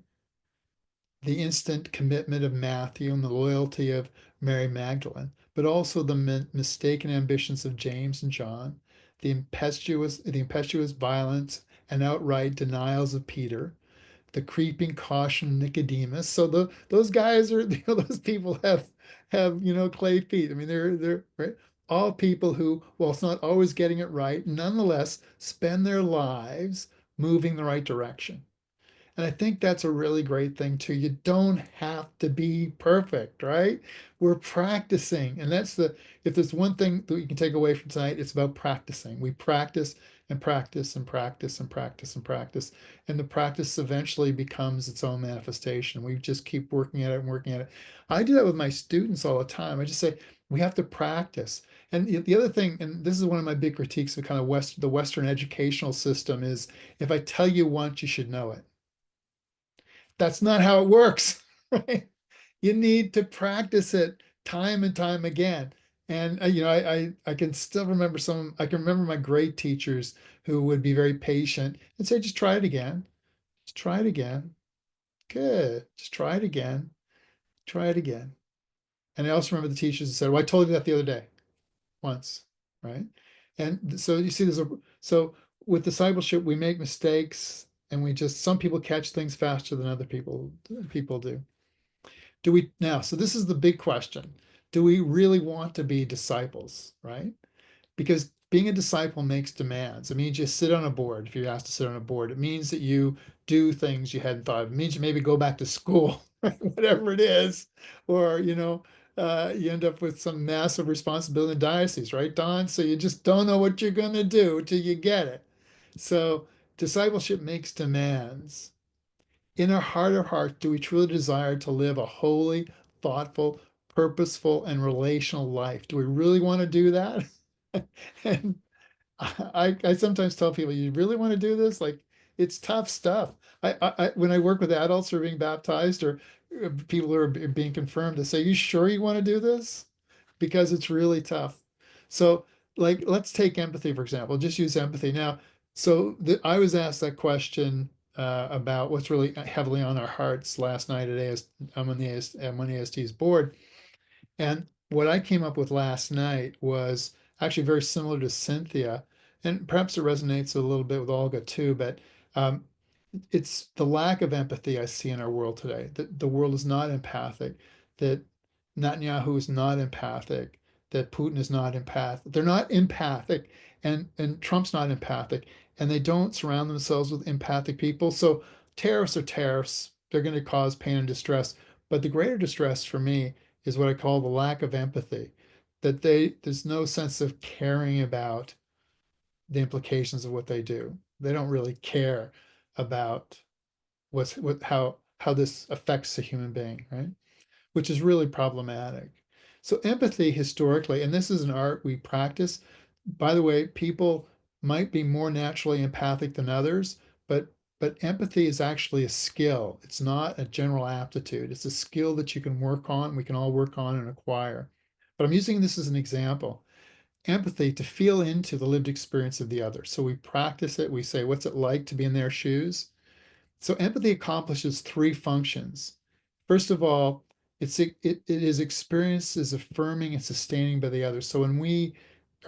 the instant commitment of Matthew, and the loyalty of Mary Magdalene, but also the mistaken ambitions of James and John, the impetuous violence and outright denials of Peter, the creeping caution of Nicodemus. So those guys are, those people have clay feet. I mean, they're right. All people who, while it's not always getting it right, nonetheless spend their lives moving the right direction. And I think that's a really great thing too. You don't have to be perfect, right? We're practicing. And if there's one thing that you can take away from tonight, it's about practicing. We practice and practice and practice and practice and practice. And the practice eventually becomes its own manifestation. We just keep working at it and working at it. I do that with my students all the time. I just say, we have to practice. And the other thing, and this is one of my big critiques of kind of the Western educational system, is if I tell you once, you should know it. That's not how it works, right? You need to practice it time and time again. And I can still remember I can remember my grade teachers who would be very patient and say, just try it again. Just try it again. Good. Just try it again. Try it again. And I also remember the teachers that said, well, I told you that the other day, once, right? And so you see, so with discipleship, we make mistakes, and some people catch things faster than other people do. So this is the big question. Do we really want to be disciples, right? Because being a disciple makes demands. It means you sit on a board. If you're asked to sit on a board, it means that you do things you hadn't thought of. It means you maybe go back to school, right? Whatever it is, or you end up with some massive responsibility in diocese, right, Don? So you just don't know what you're going to do till you get it. So discipleship makes demands. In our heart of hearts, do we truly desire to live a holy, thoughtful, purposeful, and relational life? Do we really want to do that? And I sometimes tell people, you really want to do this? Like, it's tough stuff. When I work with adults who are being baptized or people who are being confirmed, I say, you sure you want to do this? Because it's really tough. So, like, let's take empathy, for example, just use empathy. Now, I was asked that question about what's really heavily on our hearts last night at I'm on AST's board. And what I came up with last night was actually very similar to Cynthia, and perhaps it resonates a little bit with Olga too, but um, it's the lack of empathy I see in our world today. That the world is not empathic, that Netanyahu is not empathic, that Putin is not empathic. They're not empathic, and Trump's not empathic, and they don't surround themselves with empathic people. So tariffs are tariffs. They're going to cause pain and distress. But the greater distress for me is what I call the lack of empathy, that there's no sense of caring about the implications of what they do. They don't really care about how this affects a human being, right? Which is really problematic. So empathy historically, and this is an art we practice. By the way, people might be more naturally empathic than others, but empathy is actually a skill. It's not a general aptitude. It's a skill that you can work on, we can all work on and acquire. But I'm using this as an example. Empathy to feel into the lived experience of the other. So we practice it. We say, what's it like to be in their shoes? So empathy accomplishes three functions. First of all, it is experienced as affirming and sustaining by the other. So when we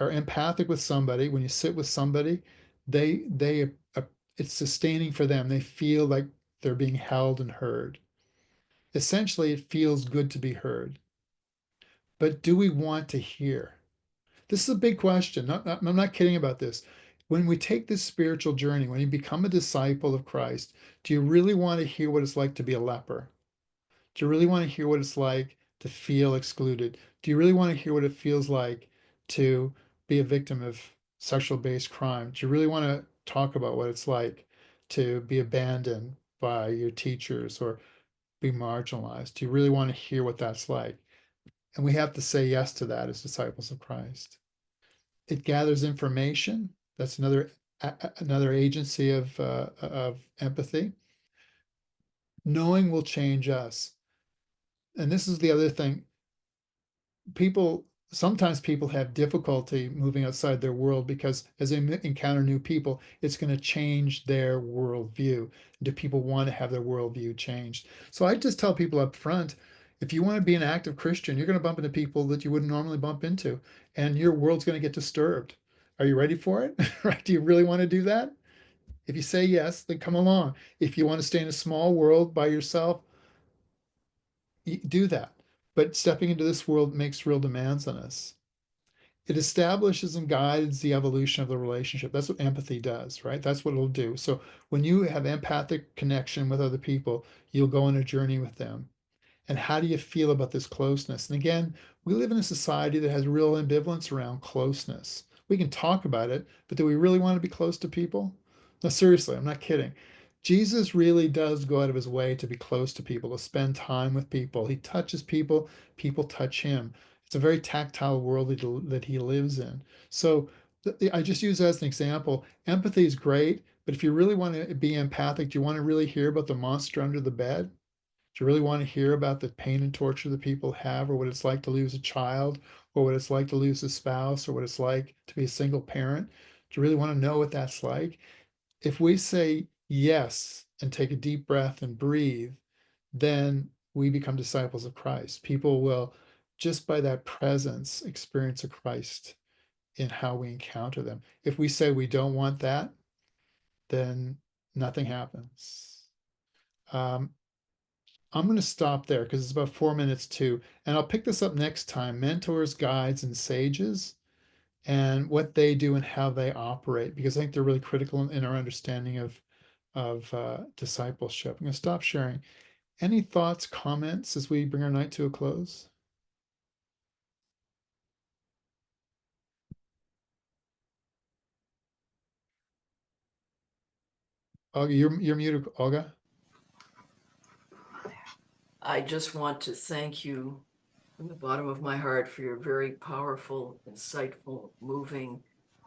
are empathic with somebody, when you sit with somebody, they it's sustaining for them. They feel like they're being held and heard. Essentially, it feels good to be heard. But do we want to hear? This is a big question. I'm not kidding about this. When we take this spiritual journey, when you become a disciple of Christ, do you really want to hear what it's like to be a leper? Do you really want to hear what it's like to feel excluded? Do you really want to hear what it feels like to be a victim of sexual-based crime? Do you really want to talk about what it's like to be abandoned by your teachers or be marginalized? Do you really want to hear what that's like? And we have to say yes to that as disciples of Christ. It gathers information. That's another agency of empathy. Knowing will change us. And this is the other thing. Sometimes people have difficulty moving outside their world because as they encounter new people, it's going to change their worldview. Do people want to have their worldview changed? So I just tell people up front, if you want to be an active Christian, you're going to bump into people that you wouldn't normally bump into, and your world's going to get disturbed. Are you ready for it? Right? Do you really want to do that? If you say yes, then come along. If you want to stay in a small world by yourself, do that. But stepping into this world makes real demands on us. It establishes and guides the evolution of the relationship. That's what empathy does, right? That's what it'll do. So when you have empathic connection with other people, you'll go on a journey with them. And how do you feel about this closeness? And again, we live in a society that has real ambivalence around closeness. We can talk about it, but do we really want to be close to people? No, seriously, I'm not kidding. Jesus really does go out of his way to be close to people, to spend time with people. He touches people, people touch him. It's a very tactile world that he lives in. So I just use that as an example. Empathy is great, but if you really want to be empathic, do you want to really hear about the monster under the bed? Do you really want to hear about the pain and torture that people have, or what it's like to lose a child, or what it's like to lose a spouse, or what it's like to be a single parent? Do you really want to know what that's like? If we say yes and take a deep breath and breathe, then we become disciples of Christ. People will, just by that presence, experience a Christ in how we encounter them. If we say we don't want that, then nothing happens. Um, I'm going to stop there because it's about 4 minutes too. And I'll pick this up next time, mentors, guides, and sages, and what they do and how they operate, because I think they're really critical in our understanding of discipleship. I'm going to stop sharing. Any thoughts, comments as we bring our night to a close? Oh, you're muted, Olga. I just want to thank you from the bottom of my heart for your very powerful, insightful, moving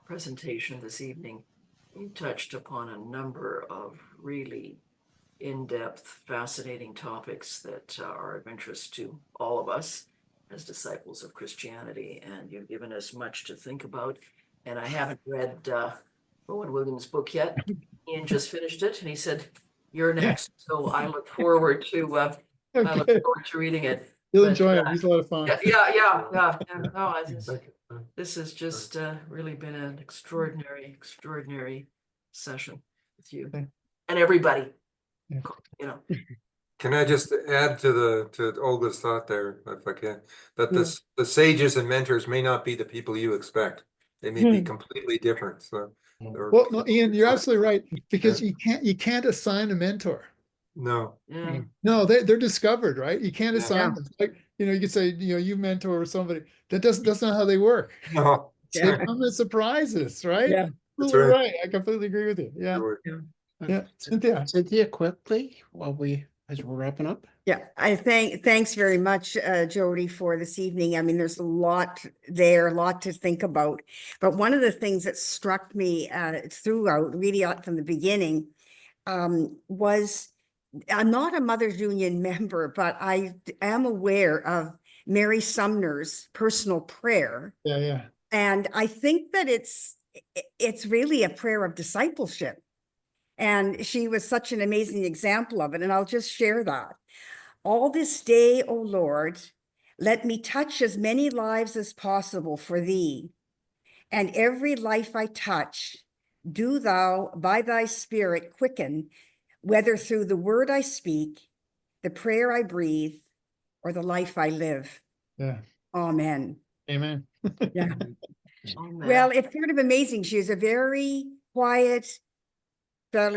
presentation this evening. You touched upon a number of really in-depth, fascinating topics that are of interest to all of us as disciples of Christianity, and you've given us much to think about. And I haven't read Owen Williams' book yet. Ian just finished it, and he said, "You're next." So I look forward to Okay, reading it. you'll But enjoy it. He's a lot of fun. yeah. No, this has just really been an extraordinary session with you Okay. and everybody. Yeah. You know, Can I just add to Olga's thought there, if I can, that the sages and mentors may not be the people you expect. They may be completely different. So, Well, no, Ian, you're absolutely right, because Yeah. you can't assign a mentor. no, yeah. No, they're discovered, right? You can't Yeah. assign them. Like, you could say, you mentor somebody. That's not how they work. no, They come as surprises, right? Yeah. That's Absolutely right. right. I completely agree with you. Yeah. Sure. Yeah. Cynthia. Cynthia, quickly, as we're wrapping up. Yeah, thanks very much, Jody, for this evening. I mean, there's a lot there, a lot to think about. But one of the things that struck me throughout, really out from the beginning, was I'm not a Mothers Union member, but I am aware of Mary Sumner's personal prayer. Yeah. And I think that it's really a prayer of discipleship. And she was such an amazing example of it. And I'll just share that. All this day, O Lord, let me touch as many lives as possible for thee. And every life I touch, do thou by thy spirit quicken, whether through the word I speak, the prayer I breathe, or the life I live. Yeah. Amen. Amen. Yeah. Oh, man. Well, it's sort of amazing. She is a very quiet,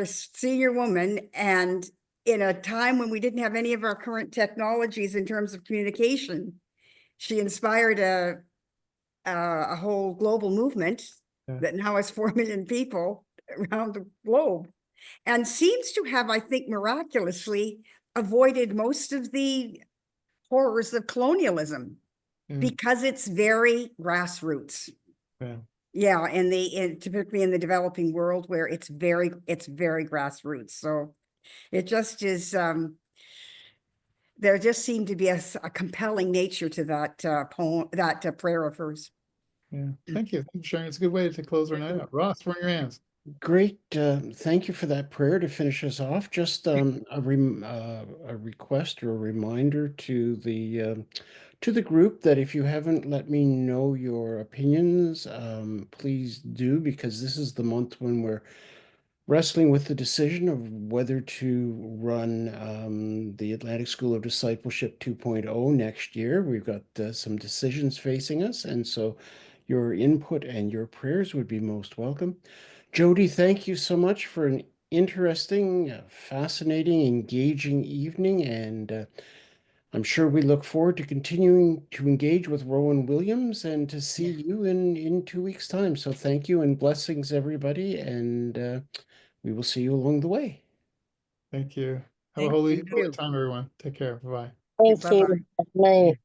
senior woman, and in a time when we didn't have any of our current technologies in terms of communication, she inspired a whole global movement that now has 4 million people around the globe, and seems to have, I think, miraculously avoided most of the horrors of colonialism because it's very grassroots. Yeah. Yeah, typically in the developing world where it's very grassroots. So it just is. There just seemed to be a compelling nature to that poem, that prayer of hers. Yeah. Thank you. Thank you for sharing. It's a good way to close our night out. Ross, throw your hands. Great. Thank you for that prayer to finish us off. Just a request or a reminder to the group that if you haven't let me know your opinions, please do, because this is the month when we're wrestling with the decision of whether to run the Atlantic School of Discipleship 2.0 next year. We've got some decisions facing us, and so your input and your prayers would be most welcome. Jody, thank you so much for an interesting, fascinating, engaging evening, and I'm sure we look forward to continuing to engage with Rowan Williams and to see you in 2 weeks' time. So thank you and blessings, everybody, and we will see you along the way. Thank you. Have a Thank holy you. time, everyone. Take care. Bye-bye. Thank Bye-bye. you. Good night.